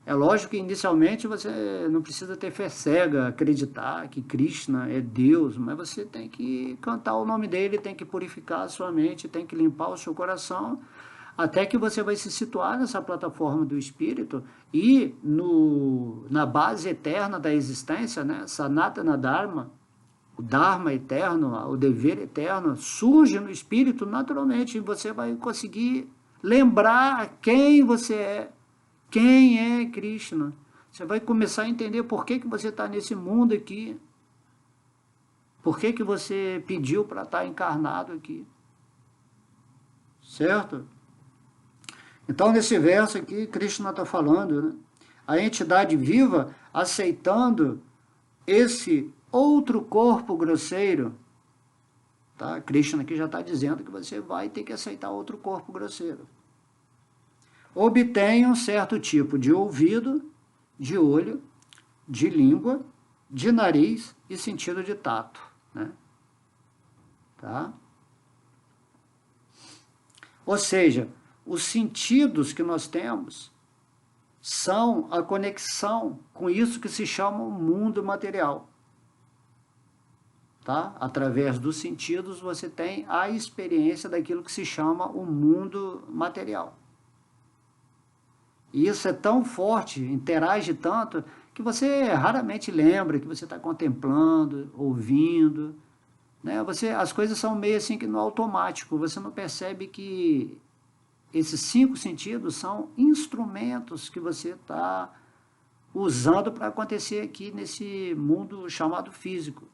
É lógico que inicialmente você não precisa ter fé cega, acreditar que Krishna é Deus, mas você tem que cantar o nome dele, tem que purificar a sua mente, tem que limpar o seu coração, até que você vai se situar nessa plataforma do Espírito e na base eterna da existência, né? Sanatana Dharma, o Dharma eterno, o dever eterno, surge no Espírito naturalmente e você vai conseguir lembrar quem você é. Quem é Krishna? Você vai começar a entender por que você está nesse mundo aqui. Por que você pediu para estar encarnado aqui. Certo? Então, nesse verso aqui, Krishna está falando, né? A entidade viva aceitando esse outro corpo grosseiro. Tá? Krishna aqui já está dizendo que você vai ter que aceitar outro corpo grosseiro. Obtém um certo tipo de ouvido, de olho, de língua, de nariz e sentido de tato. Né? Tá? Ou seja, os sentidos que nós temos são a conexão com isso que se chama o mundo material. Tá? Através dos sentidos você tem a experiência daquilo que se chama o mundo material. E isso é tão forte, interage tanto, que você raramente lembra que você está contemplando, ouvindo, né? As coisas são meio assim que no automático, você não percebe que esses 5 sentidos são instrumentos que você está usando para acontecer aqui nesse mundo chamado físico.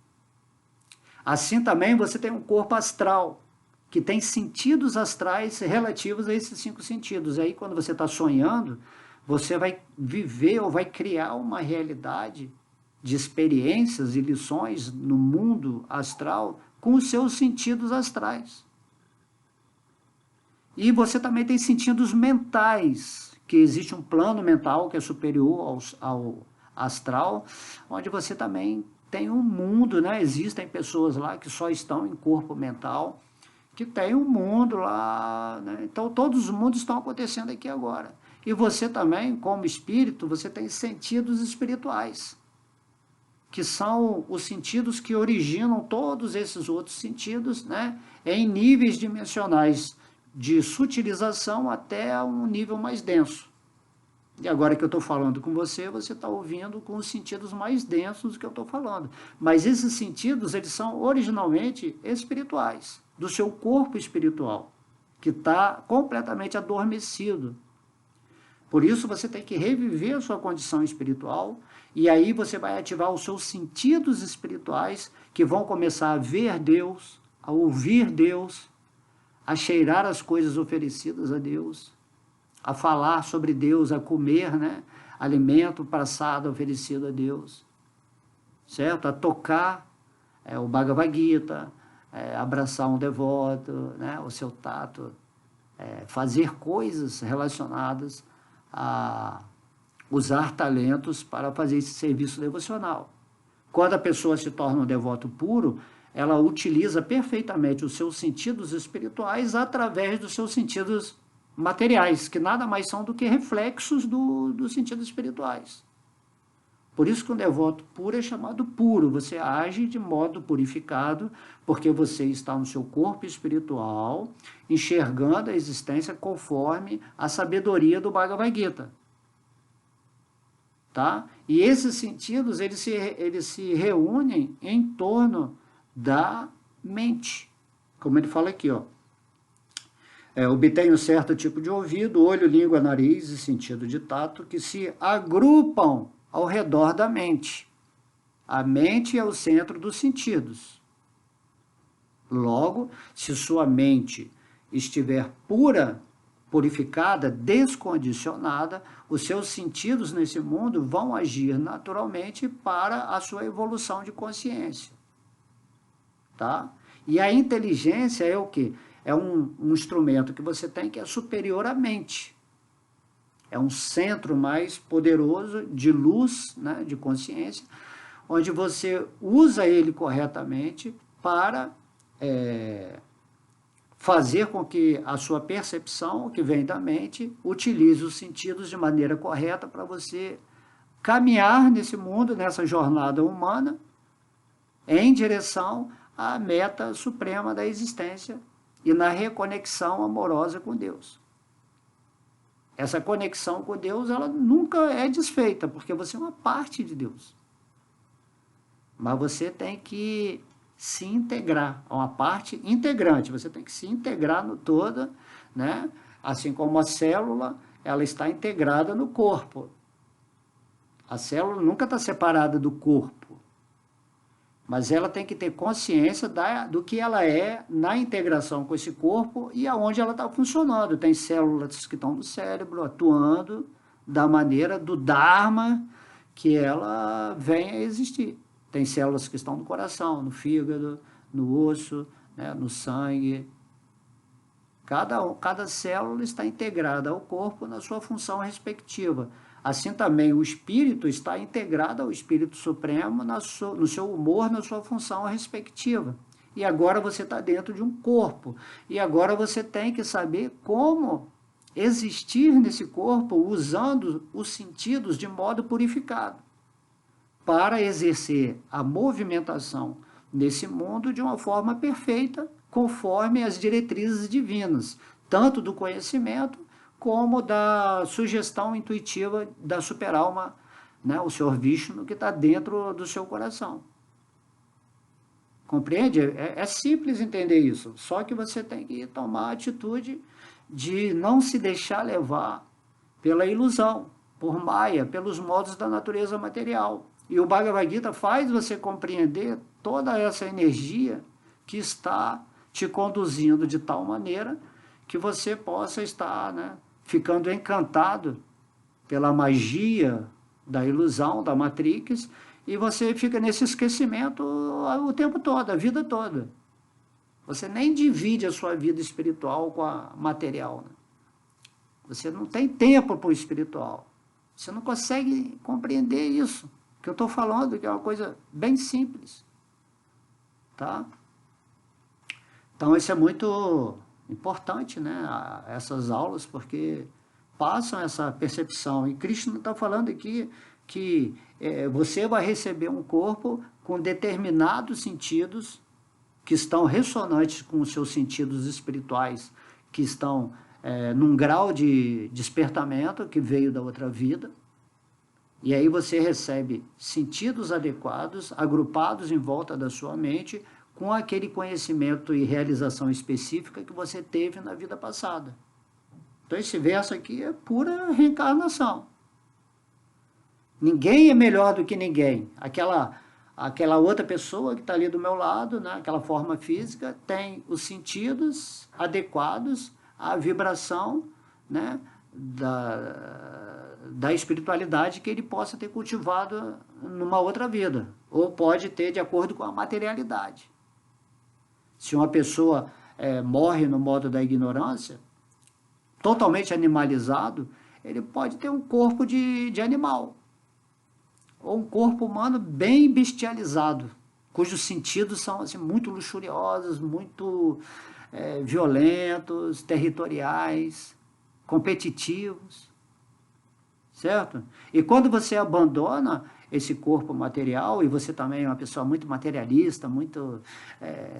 Assim também você tem um corpo astral, que tem sentidos astrais relativos a esses 5 sentidos. Aí quando você está sonhando, você vai viver ou vai criar uma realidade de experiências e lições no mundo astral com os seus sentidos astrais. E você também tem sentidos mentais, que existe um plano mental que é superior ao astral, onde você também tem um mundo, né? Existem pessoas lá que só estão em corpo mental, que tem um mundo lá, né? Então todos os mundos estão acontecendo aqui agora. E você também, como espírito, você tem sentidos espirituais, que são os sentidos que originam todos esses outros sentidos, né? Em níveis dimensionais, de sutilização até um nível mais denso. E agora que eu estou falando com você, você está ouvindo com os sentidos mais densos do que eu estou falando. Mas esses sentidos, eles são originalmente espirituais, do seu corpo espiritual, que está completamente adormecido. Por isso você tem que reviver a sua condição espiritual, e aí você vai ativar os seus sentidos espirituais, que vão começar a ver Deus, a ouvir Deus, a cheirar as coisas oferecidas a Deus, a falar sobre Deus, a comer, né, alimento passado oferecido a Deus, certo? A tocar o Bhagavad Gita, abraçar um devoto, né, o seu tato, fazer coisas relacionadas a usar talentos para fazer esse serviço devocional. Quando a pessoa se torna um devoto puro, ela utiliza perfeitamente os seus sentidos espirituais através dos seus sentidos materiais, que nada mais são do que reflexos dos sentidos espirituais. Por isso que um devoto puro é chamado puro. Você age de modo purificado, porque você está no seu corpo espiritual, enxergando a existência conforme a sabedoria do Bhagavad Gita. Tá? E esses sentidos, eles se reúnem em torno da mente. Como ele fala aqui, ó. Obtém um certo tipo de ouvido, olho, língua, nariz e sentido de tato, que se agrupam ao redor da mente. A mente é o centro dos sentidos. Logo, se sua mente estiver pura, purificada, descondicionada, os seus sentidos nesse mundo vão agir naturalmente para a sua evolução de consciência. Tá? E a inteligência é o quê? É um instrumento que você tem que é superior à mente. É um centro mais poderoso de luz, né, de consciência, onde você usa ele corretamente para fazer com que a sua percepção, que vem da mente, utilize os sentidos de maneira correta para você caminhar nesse mundo, nessa jornada humana, em direção à meta suprema da existência e na reconexão amorosa com Deus. Essa conexão com Deus, ela nunca é desfeita, porque você é uma parte de Deus. Mas você tem que se integrar, é uma parte integrante, você tem que se integrar no todo, né? Assim como a célula, ela está integrada no corpo. A célula nunca está separada do corpo, mas ela tem que ter consciência do que ela é na integração com esse corpo e aonde ela está funcionando. Tem células que estão no cérebro atuando da maneira do Dharma que ela vem a existir. Tem células que estão no coração, no fígado, no osso, né, no sangue. Cada célula está integrada ao corpo na sua função respectiva. Assim também o espírito está integrado ao Espírito Supremo no seu humor, na sua função respectiva. E agora você está dentro de um corpo. E agora você tem que saber como existir nesse corpo usando os sentidos de modo purificado, para exercer a movimentação nesse mundo de uma forma perfeita, conforme as diretrizes divinas, tanto do conhecimento como da sugestão intuitiva da superalma, né, o Senhor Vishnu, que está dentro do seu coração. Compreende? É simples entender isso, só que você tem que tomar a atitude de não se deixar levar pela ilusão, por Maya, pelos modos da natureza material. E o Bhagavad Gita faz você compreender toda essa energia que está te conduzindo de tal maneira que você possa estar, né, ficando encantado pela magia da ilusão, da Matrix, e você fica nesse esquecimento o tempo todo, a vida toda. Você nem divide a sua vida espiritual com a material, né? Você não tem tempo para o espiritual. Você não consegue compreender isso que eu estou falando, que é uma coisa bem simples. Tá? Então, isso é muito importante, né? Essas aulas, porque passam essa percepção. E Krishna está falando aqui que você vai receber um corpo com determinados sentidos que estão ressonantes com os seus sentidos espirituais, que estão num grau de despertamento que veio da outra vida. E aí você recebe sentidos adequados, agrupados em volta da sua mente, com aquele conhecimento e realização específica que você teve na vida passada. Então esse verso aqui é pura reencarnação. Ninguém é melhor do que ninguém. Aquela outra pessoa que está ali do meu lado, né, aquela forma física, tem os sentidos adequados à vibração, né, da espiritualidade que ele possa ter cultivado numa outra vida, ou pode ter de acordo com a materialidade. Se uma pessoa morre no modo da ignorância, totalmente animalizado, ele pode ter um corpo de animal, ou um corpo humano bem bestializado, cujos sentidos são assim, muito luxuriosos, muito violentos, territoriais, competitivos, certo? E quando você abandona esse corpo material, e você também é uma pessoa muito materialista, muito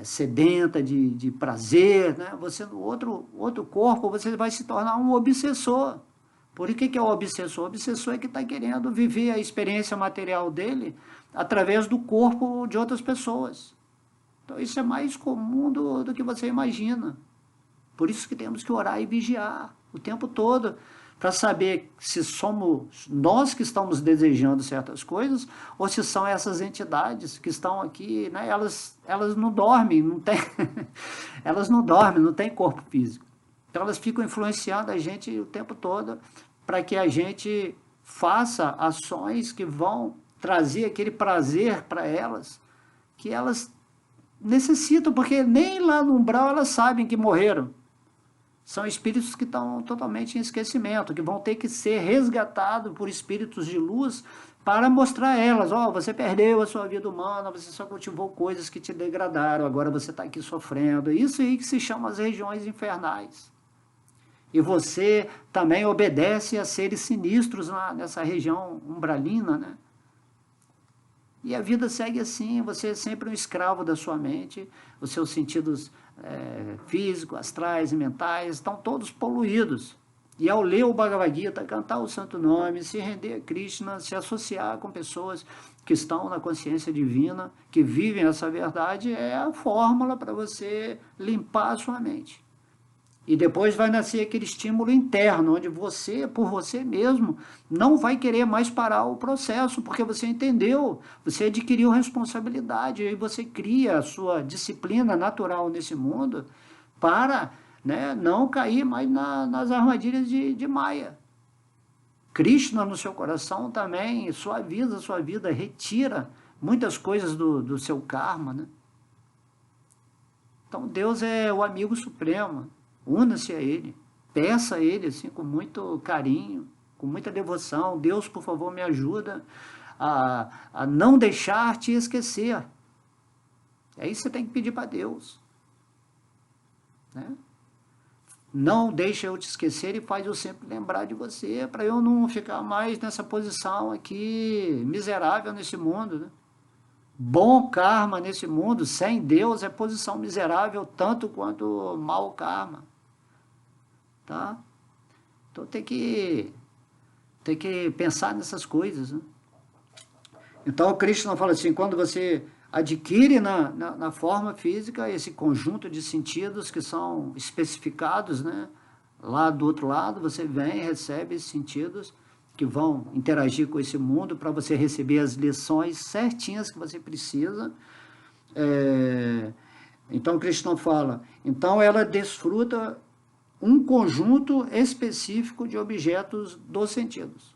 sedenta de prazer, né? Você no outro corpo, você vai se tornar um obsessor. Por que é o obsessor? O obsessor é que está querendo viver a experiência material dele através do corpo de outras pessoas. Então isso é mais comum do que você imagina. Por isso que temos que orar e vigiar o tempo todo, para saber se somos nós que estamos desejando certas coisas, ou se são essas entidades que estão aqui, né? Elas não dormem, não tem elas não dormem, não têm corpo físico. Então elas ficam influenciando a gente o tempo todo para que a gente faça ações que vão trazer aquele prazer para elas, que elas necessitam, porque nem lá no umbral elas sabem que morreram. São espíritos que estão totalmente em esquecimento, que vão ter que ser resgatados por espíritos de luz para mostrar a elas, você perdeu a sua vida humana, você só cultivou coisas que te degradaram, agora você está aqui sofrendo. Isso aí que se chama as regiões infernais. E você também obedece a seres sinistros nessa região umbralina, né? E a vida segue assim, você é sempre um escravo da sua mente, os seus sentidos físicos, astrais e mentais estão todos poluídos. E ao ler o Bhagavad Gita, cantar o santo nome, se render a Krishna, se associar com pessoas que estão na consciência divina, que vivem essa verdade, é a fórmula para você limpar a sua mente. E depois vai nascer aquele estímulo interno, onde você, por você mesmo, não vai querer mais parar o processo, porque você entendeu, você adquiriu responsabilidade, e aí você cria a sua disciplina natural nesse mundo para, né, não cair mais nas armadilhas de Maya. Krishna no seu coração também suaviza a sua vida, retira muitas coisas do seu karma, né? Então Deus é o amigo supremo. Una-se a Ele, peça a Ele assim, com muito carinho, com muita devoção. Deus, por favor, me ajuda a não deixar te esquecer. Aí você tem que pedir para Deus, né? não deixa eu te esquecer e faz eu sempre lembrar de você, para eu não ficar mais nessa posição aqui miserável nesse mundo, né? Bom karma nesse mundo, sem Deus, é posição miserável tanto quanto mau karma, tá? Então tem que pensar nessas coisas, né? Então o Krishna fala assim, quando você adquire na forma física esse conjunto de sentidos que são especificados, né? Lá do outro lado você vem e recebe esses sentidos que vão interagir com esse mundo para você receber as lições certinhas que você precisa. Então Krishna fala, então ela desfruta um conjunto específico de objetos dos sentidos.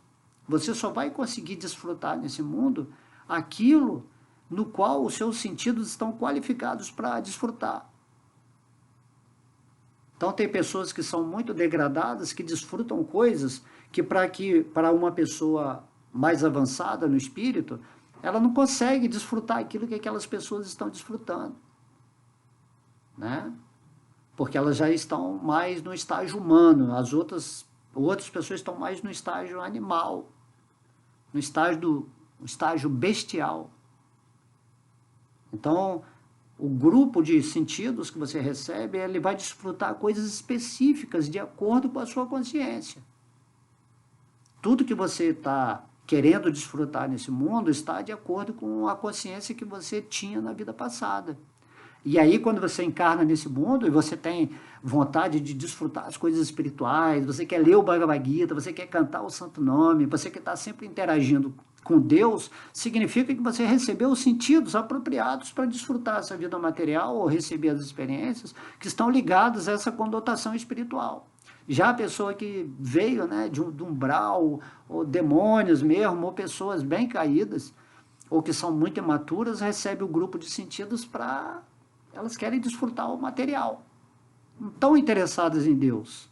Você só vai conseguir desfrutar nesse mundo aquilo no qual os seus sentidos estão qualificados para desfrutar. Então tem pessoas que são muito degradadas, que desfrutam coisas que para uma pessoa mais avançada no espírito, ela não consegue desfrutar aquilo que aquelas pessoas estão desfrutando, né? Porque elas já estão mais no estágio humano, as outras pessoas estão mais no estágio animal, no estágio bestial. Então, o grupo de sentidos que você recebe, ele vai desfrutar coisas específicas de acordo com a sua consciência. Tudo que você está querendo desfrutar nesse mundo está de acordo com a consciência que você tinha na vida passada. E aí, quando você encarna nesse mundo e você tem vontade de desfrutar as coisas espirituais, você quer ler o Bhagavad Gita, você quer cantar o Santo Nome, você quer estar sempre interagindo com Deus, significa que você recebeu os sentidos apropriados para desfrutar essa vida material ou receber as experiências que estão ligadas a essa conotação espiritual. Já a pessoa que veio, né, de um umbral, ou demônios mesmo, ou pessoas bem caídas, ou que são muito imaturas, recebe o grupo de sentidos para... Elas querem desfrutar o material. Não estão interessadas em Deus.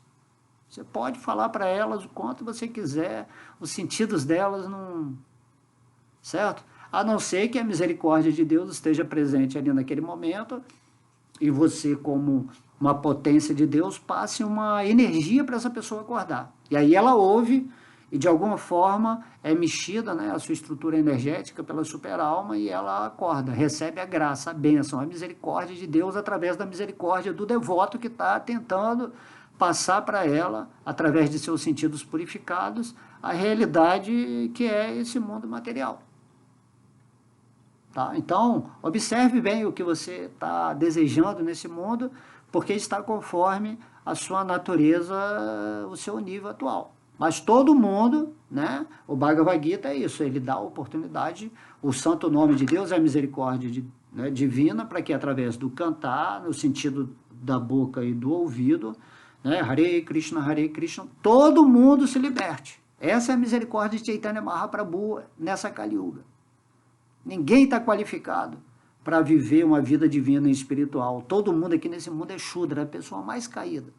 Você pode falar para elas o quanto você quiser, os sentidos delas não... Certo? A não ser que a misericórdia de Deus esteja presente ali naquele momento e você, como uma potência de Deus, passe uma energia para essa pessoa acordar. E aí ela ouve e de alguma forma é mexida, né, a sua estrutura energética pela superalma e ela acorda, recebe a graça, a bênção, a misericórdia de Deus através da misericórdia do devoto que está tentando passar para ela, através de seus sentidos purificados, a realidade que é esse mundo material. Tá? Então, observe bem o que você está desejando nesse mundo, porque está conforme a sua natureza, o seu nível atual. Mas todo mundo, né? O Bhagavad Gita é isso, ele dá a oportunidade, o santo nome de Deus é a misericórdia né, divina, para que através do cantar, no sentido da boca e do ouvido, né, Hare Krishna, todo mundo se liberte. Essa é a misericórdia de Chaitanya Mahaprabhu nessa Kali Yuga. Ninguém está qualificado para viver uma vida divina e espiritual. Todo mundo aqui nesse mundo é Shudra, é a pessoa mais caída.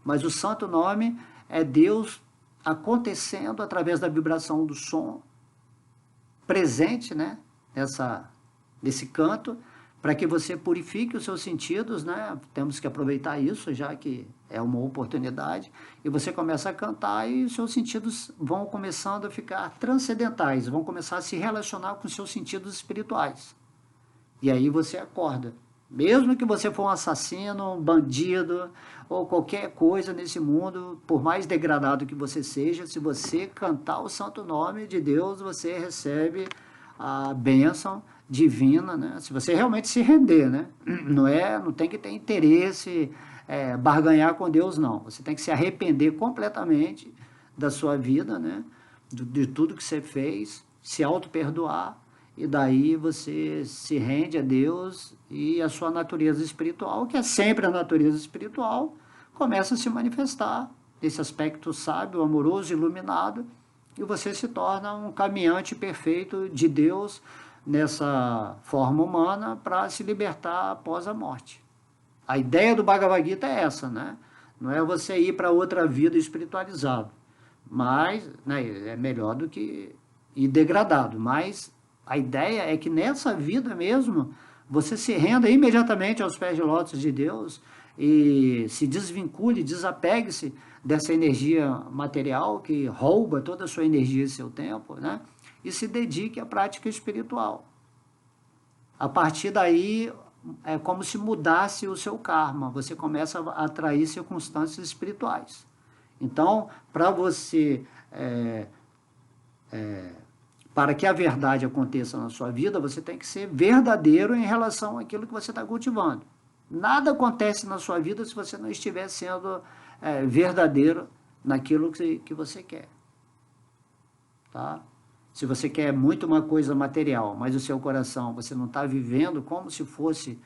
Mas o santo nome é Deus acontecendo através da vibração do som presente, né, nesse canto, para que você purifique os seus sentidos, né? Temos que aproveitar isso, já que é uma oportunidade, e você começa a cantar e os seus sentidos vão começando a ficar transcendentais, vão começar a se relacionar com os seus sentidos espirituais. E aí você acorda. Mesmo que você for um assassino, um bandido, ou qualquer coisa nesse mundo, por mais degradado que você seja, se você cantar o santo nome de Deus, você recebe a bênção divina, né? Se você realmente se render, né? Não tem que ter interesse, barganhar com Deus, não. Você tem que se arrepender completamente da sua vida, né? De tudo que você fez, se auto-perdoar, e daí você se rende a Deus e a sua natureza espiritual, que é sempre a natureza espiritual, começa a se manifestar, esse aspecto sábio, amoroso, iluminado, e você se torna um caminhante perfeito de Deus nessa forma humana para se libertar após a morte. A ideia do Bhagavad Gita é essa, né? Não é você ir para outra vida espiritualizado, mas, né, é melhor do que ir degradado, mas a ideia é que nessa vida mesmo, você se renda imediatamente aos pés de lótus de Deus e se desvincule, desapegue-se dessa energia material que rouba toda a sua energia e seu tempo, né? E se dedique à prática espiritual. A partir daí, é como se mudasse o seu karma, você começa a atrair circunstâncias espirituais. Então, para que a verdade aconteça na sua vida, você tem que ser verdadeiro em relação àquilo que você está cultivando. Nada acontece na sua vida se você não estiver sendo verdadeiro naquilo que você quer. Tá? Se você quer muito uma coisa material, mas o seu coração você não está vivendo como se fosse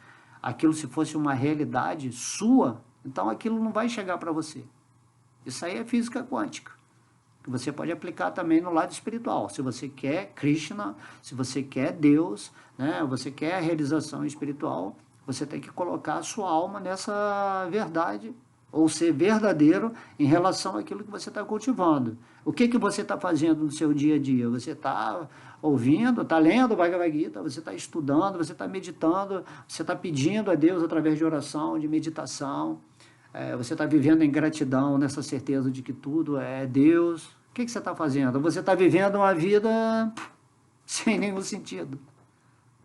aquilo, se fosse uma realidade sua, então aquilo não vai chegar para você. Isso aí é física quântica, que você pode aplicar também no lado espiritual. Se você quer Krishna, se você quer Deus, né, você quer a realização espiritual, você tem que colocar a sua alma nessa verdade, ou ser verdadeiro em relação àquilo que você está cultivando. O que você está fazendo no seu dia a dia? Você está ouvindo, está lendo o Bhagavad Gita, você está estudando, você está meditando, você está pedindo a Deus através de oração, de meditação, você está vivendo em gratidão, nessa certeza de que tudo é Deus. O que você está fazendo? Você está vivendo uma vida sem nenhum sentido,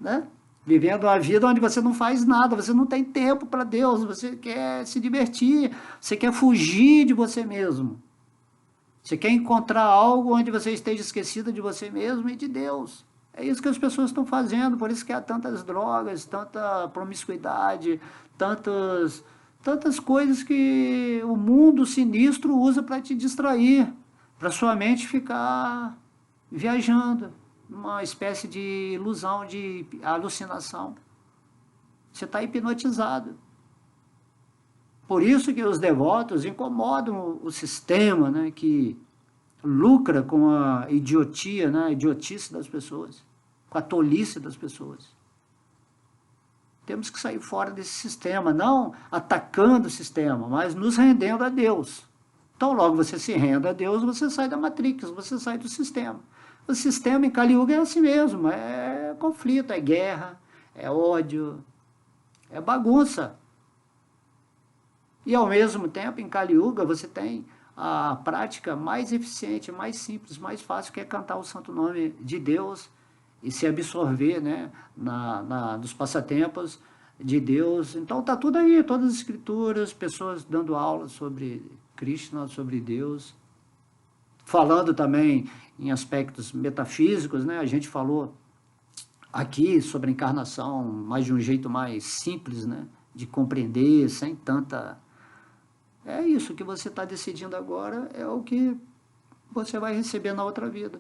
né? Vivendo uma vida onde você não faz nada, você não tem tempo para Deus, você quer se divertir, você quer fugir de você mesmo. Você quer encontrar algo onde você esteja esquecido de você mesmo e de Deus. É isso que as pessoas estão fazendo, por isso que há tantas drogas, tanta promiscuidade, tantas coisas que o mundo sinistro usa para te distrair, para sua mente ficar viajando, uma espécie de ilusão, de alucinação. Você está hipnotizado. Por isso que os devotos incomodam o sistema, né, que lucra com a idiotia, né, a idiotice das pessoas, com a tolice das pessoas. Temos que sair fora desse sistema, não atacando o sistema, mas nos rendendo a Deus. Então, logo você se renda a Deus, você sai da Matrix, você sai do sistema. O sistema em Kali Yuga é assim mesmo, é conflito, é guerra, é ódio, é bagunça. E ao mesmo tempo, em Kali Yuga, você tem a prática mais eficiente, mais simples, mais fácil, que é cantar o santo nome de Deus e se absorver, né, nos passatempos de Deus. Então está tudo aí, todas as escrituras, pessoas dando aulas sobre Krishna, sobre Deus, falando também em aspectos metafísicos, né? A gente falou aqui sobre a encarnação, mas de um jeito mais simples, né, de compreender, sem tanta... É isso que você está decidindo agora, é o que você vai receber na outra vida.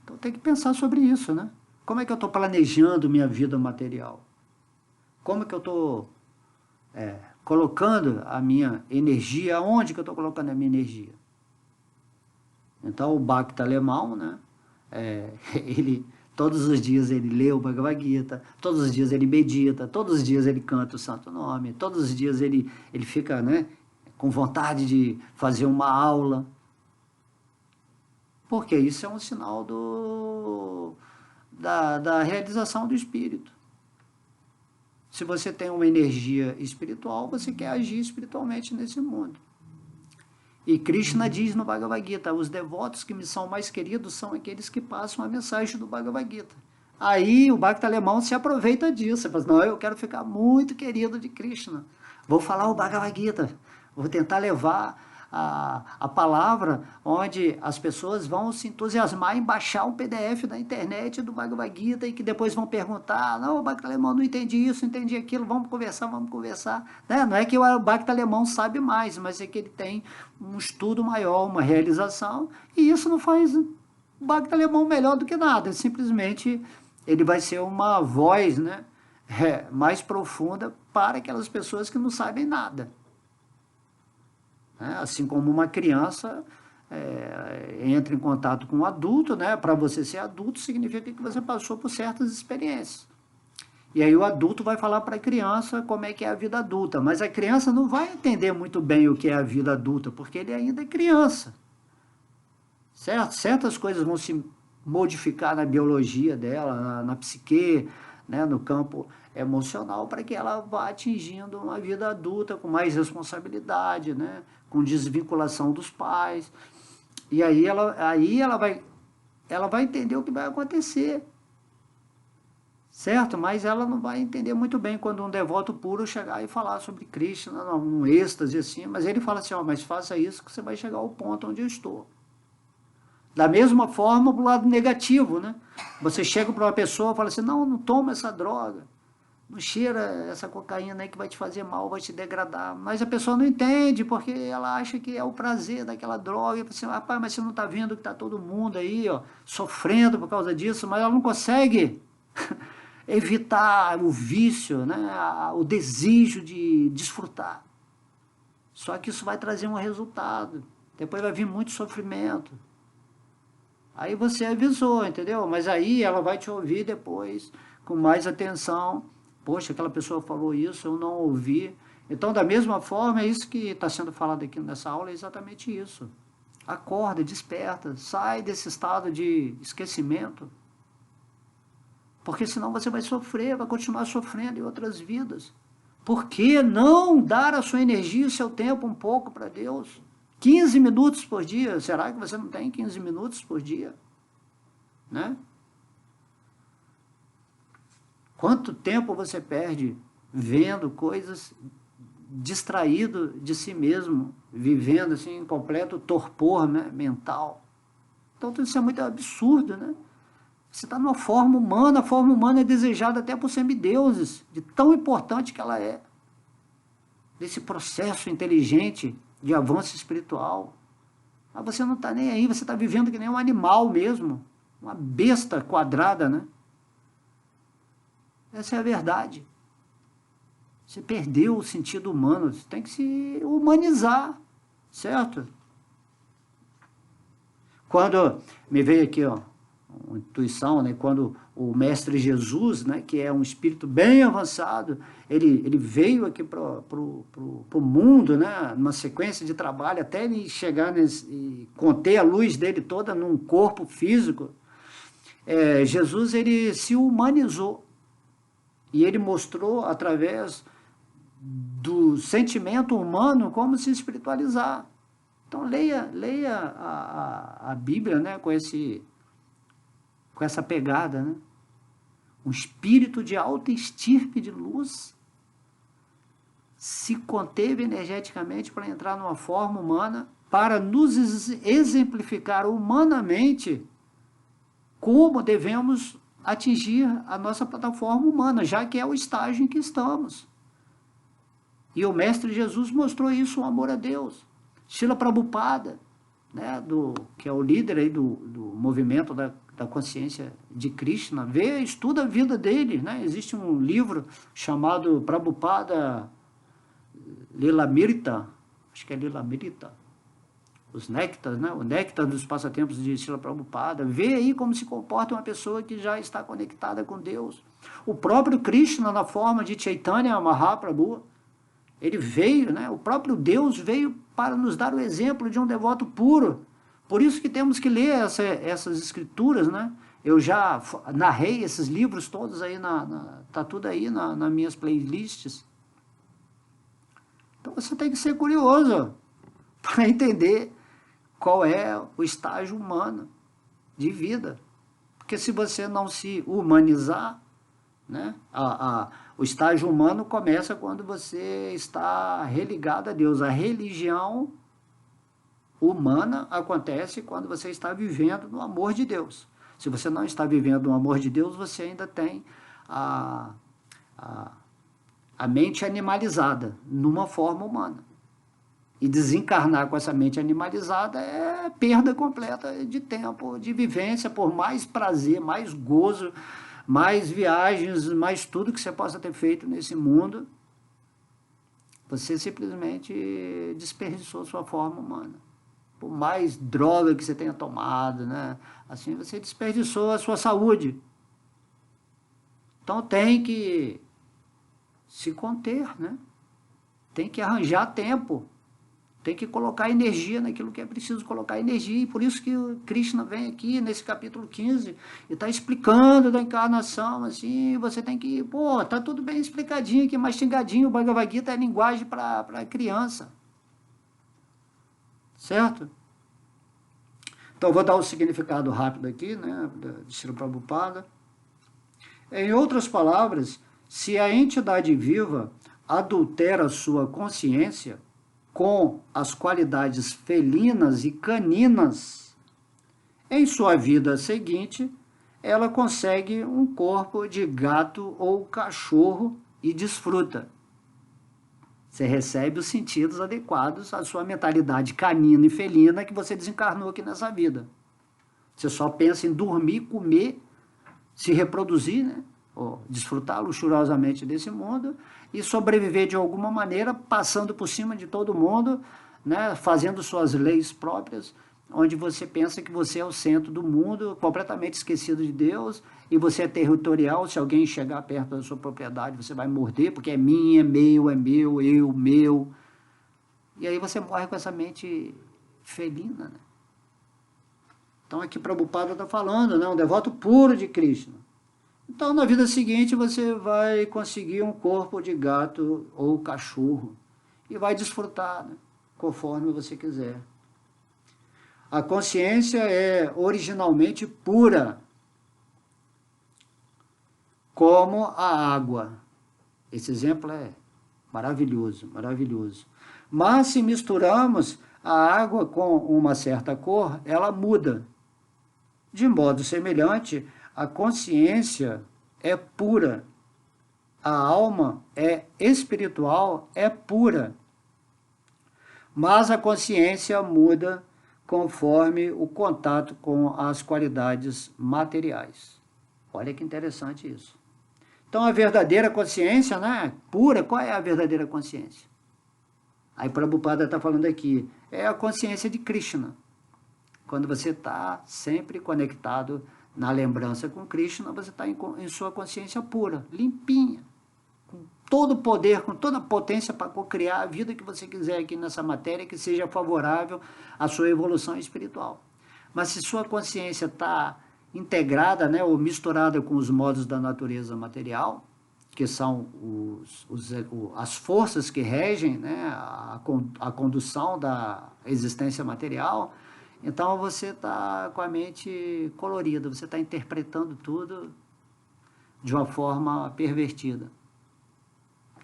Então tem que pensar sobre isso, né? Como é que eu estou planejando minha vida material? Como é que eu estou colocando a minha energia? Aonde que eu estou colocando a minha energia? Então o Bhakta alemão, né? Ele... Todos os dias ele lê o Bhagavad Gita, todos os dias ele medita, todos os dias ele canta o santo nome, todos os dias ele fica, né, com vontade de fazer uma aula. Porque isso é um sinal da realização do espírito. Se você tem uma energia espiritual, você quer agir espiritualmente nesse mundo. E Krishna diz no Bhagavad Gita, os devotos que me são mais queridos são aqueles que passam a mensagem do Bhagavad Gita. Aí o Bhakta alemão se aproveita disso, ele fala, não, eu quero ficar muito querido de Krishna, vou falar o Bhagavad Gita, vou tentar levar a palavra onde as pessoas vão se entusiasmar em baixar um PDF da internet do Bhagavad Gita e que depois vão perguntar, não, o Bhakta alemão não entendi isso, não entendi aquilo, vamos conversar. Né? Não é que o Bhakta alemão sabe mais, mas é que ele tem um estudo maior, uma realização, e isso não faz o Bhakta alemão melhor do que nada, simplesmente ele vai ser uma voz, né, mais profunda para aquelas pessoas que não sabem nada. Assim como uma criança entra em contato com um adulto, né? Para você ser adulto significa que você passou por certas experiências. E aí o adulto vai falar para a criança como é que é a vida adulta, mas a criança não vai entender muito bem o que é a vida adulta, porque ele ainda é criança. Certo? Certas coisas vão se modificar na biologia dela, na psique, né? No campo emocional para que ela vá atingindo uma vida adulta com mais responsabilidade, né? Com desvinculação dos pais. E aí ela vai entender o que vai acontecer, certo? Mas ela não vai entender muito bem quando um devoto puro chegar e falar sobre Krishna, num êxtase assim, mas ele fala assim, ó, mas faça isso que você vai chegar ao ponto onde eu estou. Da mesma forma, pro lado negativo, né? Você chega para uma pessoa e fala assim, não toma essa droga, não cheira essa cocaína aí que vai te fazer mal, vai te degradar. Mas a pessoa não entende, porque ela acha que é o prazer daquela droga. E fala assim, rapaz, mas você não está vendo que está todo mundo aí, ó, sofrendo por causa disso, mas ela não consegue evitar o vício, né? O desejo de desfrutar. Só que isso vai trazer um resultado. Depois vai vir muito sofrimento. Aí você avisou, entendeu? Mas aí ela vai te ouvir depois, com mais atenção. Poxa, aquela pessoa falou isso, eu não ouvi. Então, da mesma forma, é isso que está sendo falado aqui nessa aula, é exatamente isso. Acorda, desperta, sai desse estado de esquecimento. Porque senão você vai sofrer, vai continuar sofrendo em outras vidas. Por que não dar a sua energia e o seu tempo um pouco para Deus? 15 minutos por dia, será que você não tem 15 minutos por dia? Né? Quanto tempo você perde vendo coisas, distraído de si mesmo, vivendo assim em completo torpor, né, mental? Então tudo isso é muito absurdo, né? Você está numa forma humana, a forma humana é desejada até por semideuses, de tão importante que ela é. Desse processo inteligente de avanço espiritual. Mas você não está nem aí, você está vivendo que nem um animal mesmo, uma besta quadrada, né? Essa é a verdade. Você perdeu o sentido humano, você tem que se humanizar, certo? Quando me veio aqui, ó, uma intuição, né? Quando o Mestre Jesus, né, que é um espírito bem avançado, ele veio aqui para o mundo, né, numa sequência de trabalho, até ele chegar e conter a luz dele toda num corpo físico. Jesus, ele se humanizou e ele mostrou através do sentimento humano como se espiritualizar. Então leia a Bíblia, né, com essa pegada, né? Um espírito de alta estirpe de luz se conteve energeticamente para entrar numa forma humana, para nos exemplificar humanamente como devemos atingir a nossa plataforma humana, já que é o estágio em que estamos. E o Mestre Jesus mostrou isso, o amor a Deus. Srila Prabhupada, né, que é o líder aí do movimento da consciência de Krishna, estuda a vida dele, né? Existe um livro chamado Prabhupada Lilamrita, acho que é Lilamrita, os néctares, né? O néctar dos passatempos de Srila Prabhupada. Vê aí como se comporta uma pessoa que já está conectada com Deus. O próprio Krishna, na forma de Chaitanya Mahaprabhu, ele veio, né? O próprio Deus veio para nos dar o exemplo de um devoto puro. Por isso que temos que ler essas escrituras, né? Eu já narrei esses livros todos aí, tá tudo aí nas minhas playlists. Então você tem que ser curioso para entender qual é o estágio humano de vida. Porque se você não se humanizar, né, o estágio humano começa quando você está religado a Deus. A religião humana acontece quando você está vivendo no amor de Deus. Se você não está vivendo no amor de Deus, você ainda tem a mente animalizada numa forma humana. E desencarnar com essa mente animalizada é perda completa de tempo, de vivência, por mais prazer, mais gozo, mais viagens, mais tudo que você possa ter feito nesse mundo, você simplesmente desperdiçou sua forma humana. Por mais droga que você tenha tomado, né? Assim, você desperdiçou a sua saúde. Então tem que se conter, né? Tem que arranjar tempo Tem que colocar energia naquilo que é preciso colocar energia, e por isso que o Krishna vem aqui nesse capítulo 15 e está explicando da encarnação, assim, você tem que, pô, tá tudo bem explicadinho aqui, mastigadinho, o Bhagavad Gita é linguagem para criança, certo? Então, vou dar um significado rápido aqui, né, de Srila Prabhupada. Em outras palavras, se a entidade viva adultera sua consciência com as qualidades felinas e caninas, em sua vida seguinte, ela consegue um corpo de gato ou cachorro e desfruta. Você recebe os sentidos adequados à sua mentalidade canina e felina que você desencarnou aqui nessa vida. Você só pensa em dormir, comer, se reproduzir, né? Ou desfrutar luxuriosamente desse mundo e sobreviver de alguma maneira, passando por cima de todo mundo, né? Fazendo suas leis próprias, onde você pensa que você é o centro do mundo, completamente esquecido de Deus, e você é territorial. Se alguém chegar perto da sua propriedade, você vai morder, porque é minha, é meu, eu, meu. E aí você morre com essa mente felina, né? Então aqui Prabhupada está falando, né? Um devoto puro de Krishna. Então na vida seguinte você vai conseguir um corpo de gato ou cachorro e vai desfrutar, né? Conforme você quiser. A consciência é originalmente pura, como a água. Esse exemplo é maravilhoso, maravilhoso. Mas se misturamos a água com uma certa cor, ela muda. De modo semelhante, a consciência é pura. A alma é espiritual, é pura. Mas a consciência muda conforme o contato com as qualidades materiais. Olha que interessante isso. Então, a verdadeira consciência, né, pura, qual é a verdadeira consciência? Aí Prabhupada está falando aqui, é a consciência de Krishna. Quando você está sempre conectado na lembrança com Krishna, você está em sua consciência pura, limpinha, com todo o poder, com toda a potência para criar a vida que você quiser aqui nessa matéria, que seja favorável à sua evolução espiritual. Mas se sua consciência está integrada, né, ou misturada com os modos da natureza material, que são as forças que regem, né, a condução da existência material, então você está com a mente colorida, você está interpretando tudo de uma forma pervertida.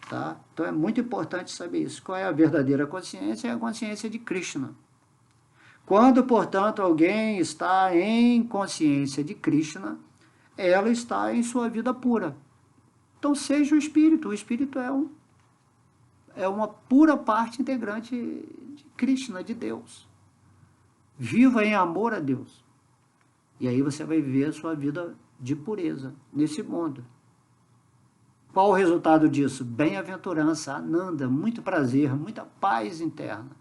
Tá? Então é muito importante saber isso. Qual é a verdadeira consciência? É a consciência de Krishna. Quando, portanto, alguém está em consciência de Krishna, ela está em sua vida pura. Então seja o espírito é uma pura parte integrante de Krishna, de Deus. Viva em amor a Deus. E aí você vai viver a sua vida de pureza nesse mundo. Qual o resultado disso? Bem-aventurança, ananda, muito prazer, muita paz interna.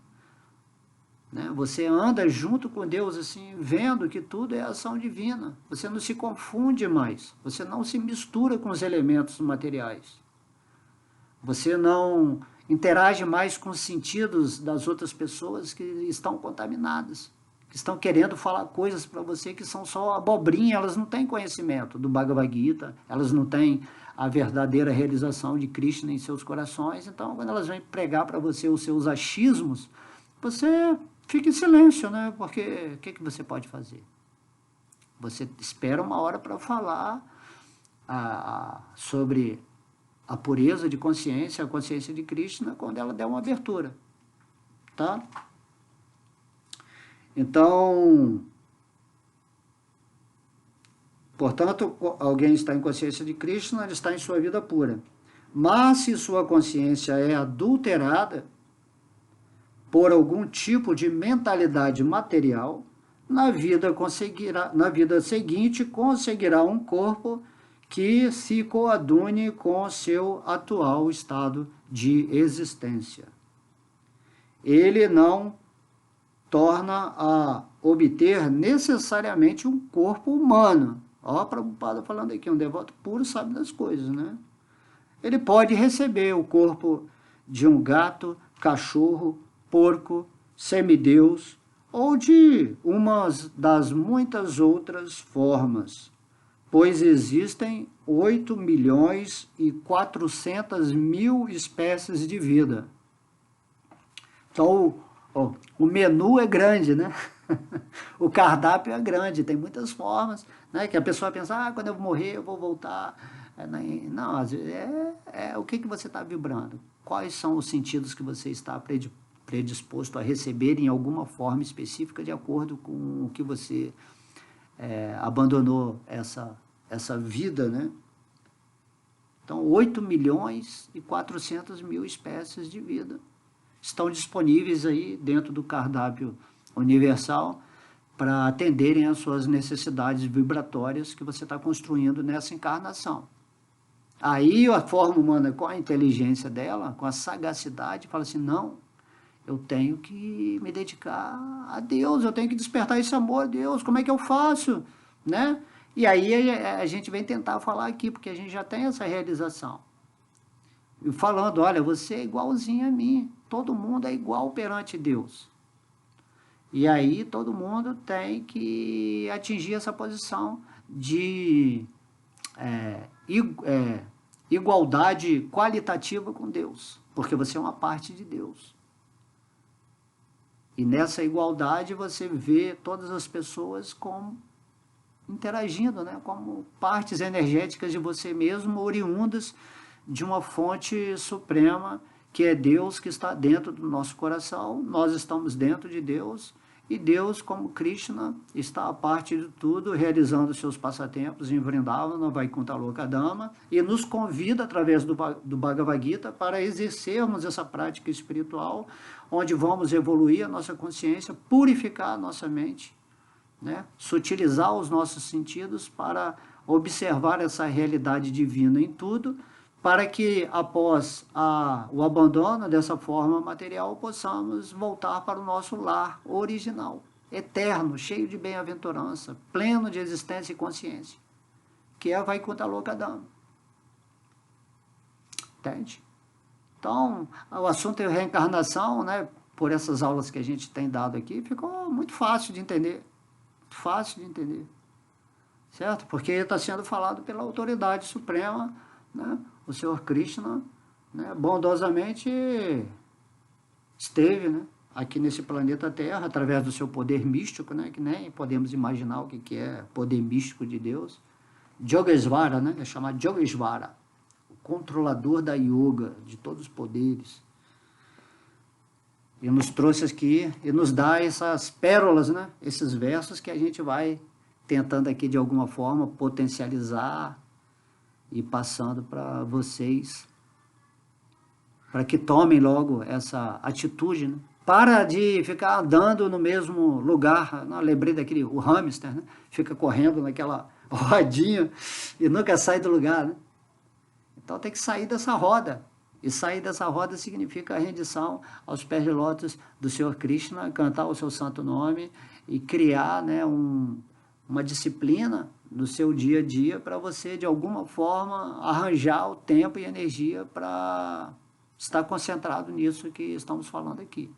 Né? Você anda junto com Deus, assim, vendo que tudo é ação divina. Você não se confunde mais. Você não se mistura com os elementos materiais. Você não interage mais com os sentidos das outras pessoas que estão contaminadas, que estão querendo falar coisas para você que são só abobrinha, elas não têm conhecimento do Bhagavad Gita, elas não têm a verdadeira realização de Krishna em seus corações. Então, quando elas vêm pregar para você os seus achismos, você fica em silêncio, né? Porque o que você pode fazer? Você espera uma hora para falar sobre a pureza de consciência, a consciência de Krishna, quando ela der uma abertura. Tá? Então, portanto, alguém está em consciência de Krishna, ele está em sua vida pura. Mas se sua consciência é adulterada por algum tipo de mentalidade material, na vida seguinte conseguirá um corpo que se coadune com seu atual estado de existência. Ele não torna a obter necessariamente um corpo humano. Ó, a Prabhupada falando aqui, um devoto puro sabe das coisas, né? Ele pode receber o corpo de um gato, cachorro, porco, semideus, ou de uma das muitas outras formas, pois existem 8.400.000 espécies de vida. Então, o menu é grande, né? O cardápio é grande, tem muitas formas, né? Que a pessoa pensa, quando eu morrer eu vou voltar. Não, o que você está vibrando? Quais são os sentidos que você está predisposto a receber em alguma forma específica de acordo com o que você abandonou essa vida, né? Então, 8.400.000 espécies de vida estão disponíveis aí dentro do cardápio universal para atenderem às suas necessidades vibratórias que você está construindo nessa encarnação. Aí a forma humana, com a inteligência dela, com a sagacidade, fala assim, não, eu tenho que me dedicar a Deus, eu tenho que despertar esse amor a Deus, como é que eu faço? Né? E aí a gente vem tentar falar aqui, porque a gente já tem essa realização. E falando, olha, você é igualzinho a mim, todo mundo é igual perante Deus. E aí todo mundo tem que atingir essa posição de igualdade qualitativa com Deus, porque você é uma parte de Deus. E nessa igualdade você vê todas as pessoas como interagindo, né, como partes energéticas de você mesmo, oriundas de uma fonte suprema, que é Deus, que está dentro do nosso coração. Nós estamos dentro de Deus, e Deus, como Krishna, está a parte de tudo, realizando seus passatempos em Vrindavana, Vaikuntha Lokadama, e nos convida, através do Bhagavad Gita, para exercermos essa prática espiritual, onde vamos evoluir a nossa consciência, purificar a nossa mente, né? Sutilizar os nossos sentidos para observar essa realidade divina em tudo, para que após o abandono dessa forma material, possamos voltar para o nosso lar original, eterno, cheio de bem-aventurança, pleno de existência e consciência, que é a Vaikuntha Lokadama. Entende? Então, o assunto é reencarnação, né? Por essas aulas que a gente tem dado aqui, ficou muito fácil de entender. Muito fácil de entender. Certo? Porque está sendo falado pela autoridade suprema, né? O Senhor Krishna, né, bondosamente esteve, né, aqui nesse planeta Terra, através do seu poder místico, né, que nem podemos imaginar o que é poder místico de Deus. Yogesvara, né, é chamado Yogesvara, o controlador da yoga, de todos os poderes. E nos trouxe aqui, e nos dá essas pérolas, né, esses versos que a gente vai tentando aqui de alguma forma potencializar, e passando para vocês, para que tomem logo essa atitude, né? Para de ficar andando no mesmo lugar. Não, lembrei daquele, o hamster, né? Fica correndo naquela rodinha e nunca sai do lugar, né? Então tem que sair dessa roda. E sair dessa roda significa a rendição aos pés de lótus do Senhor Krishna, cantar o seu santo nome e criar, né, uma disciplina no seu dia a dia para você, de alguma forma, arranjar o tempo e energia para estar concentrado nisso que estamos falando aqui.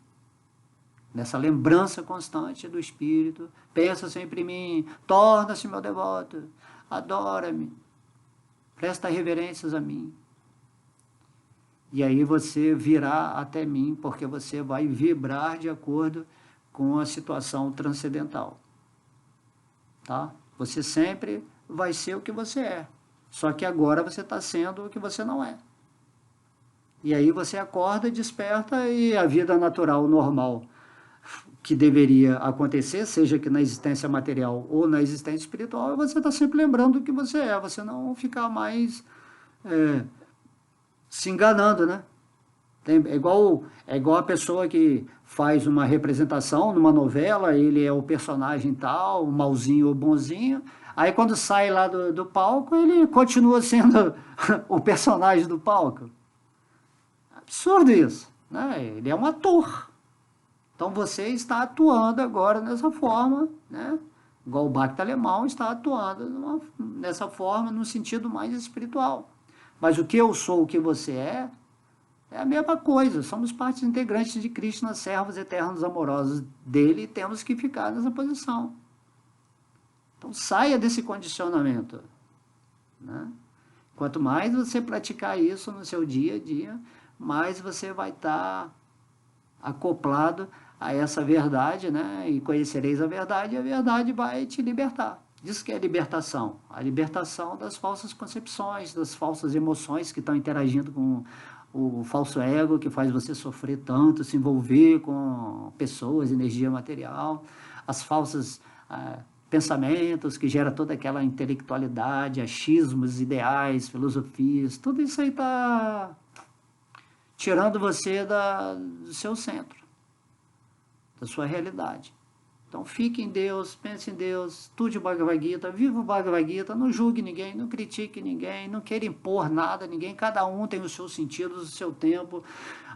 Nessa lembrança constante do Espírito. Pensa sempre em mim, torna-se meu devoto, adora-me, presta reverências a mim. E aí você virá até mim, porque você vai vibrar de acordo com a situação transcendental. Tá? Você sempre vai ser o que você é. Só que agora você está sendo o que você não é. E aí você acorda, desperta e a vida natural, normal, que deveria acontecer, seja que na existência material ou na existência espiritual, você está sempre lembrando do que você é. Você não ficar mais se enganando, né? É igual a pessoa que faz uma representação numa novela, ele é o personagem tal, o malzinho ou bonzinho, aí quando sai lá do palco, ele continua sendo o personagem do palco. Absurdo isso, né? Ele é um ator. Então você está atuando agora nessa forma, né? Igual o Bhakti alemão está atuando nessa forma, no sentido mais espiritual. Mas o que eu sou, o que você é É a mesma coisa, somos partes integrantes de Krishna, servos eternos amorosos dele, e temos que ficar nessa posição. Então saia desse condicionamento, né? Quanto mais você praticar isso no seu dia a dia, mais você vai estar acoplado a essa verdade, né? E conhecereis a verdade, e a verdade vai te libertar. Isso que é libertação. A libertação das falsas concepções, das falsas emoções que estão interagindo com o falso ego, que faz você sofrer tanto, se envolver com pessoas, energia material, as falsas pensamentos que gera toda aquela intelectualidade, achismos, ideais, filosofias, tudo isso aí está tirando você do seu centro, da sua realidade. Então fique em Deus, pense em Deus, estude o Bhagavad Gita, viva o Bhagavad Gita, não julgue ninguém, não critique ninguém, não queira impor nada a ninguém, cada um tem os seus sentidos, o seu tempo,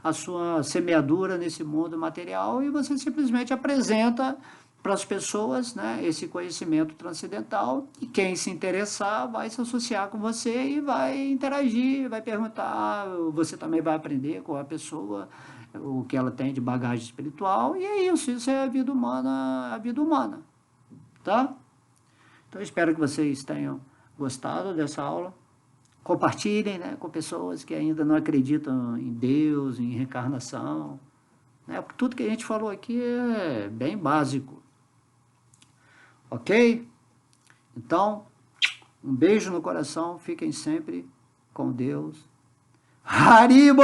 a sua semeadura nesse mundo material, e você simplesmente apresenta para as pessoas, né, esse conhecimento transcendental, e quem se interessar vai se associar com você e vai interagir, vai perguntar, você também vai aprender com a pessoa, o que ela tem de bagagem espiritual, e é isso é a vida humana, tá? Então, espero que vocês tenham gostado dessa aula, compartilhem, né, com pessoas que ainda não acreditam em Deus, em reencarnação, né, tudo que a gente falou aqui é bem básico, ok? Então, um beijo no coração, fiquem sempre com Deus. Haribo!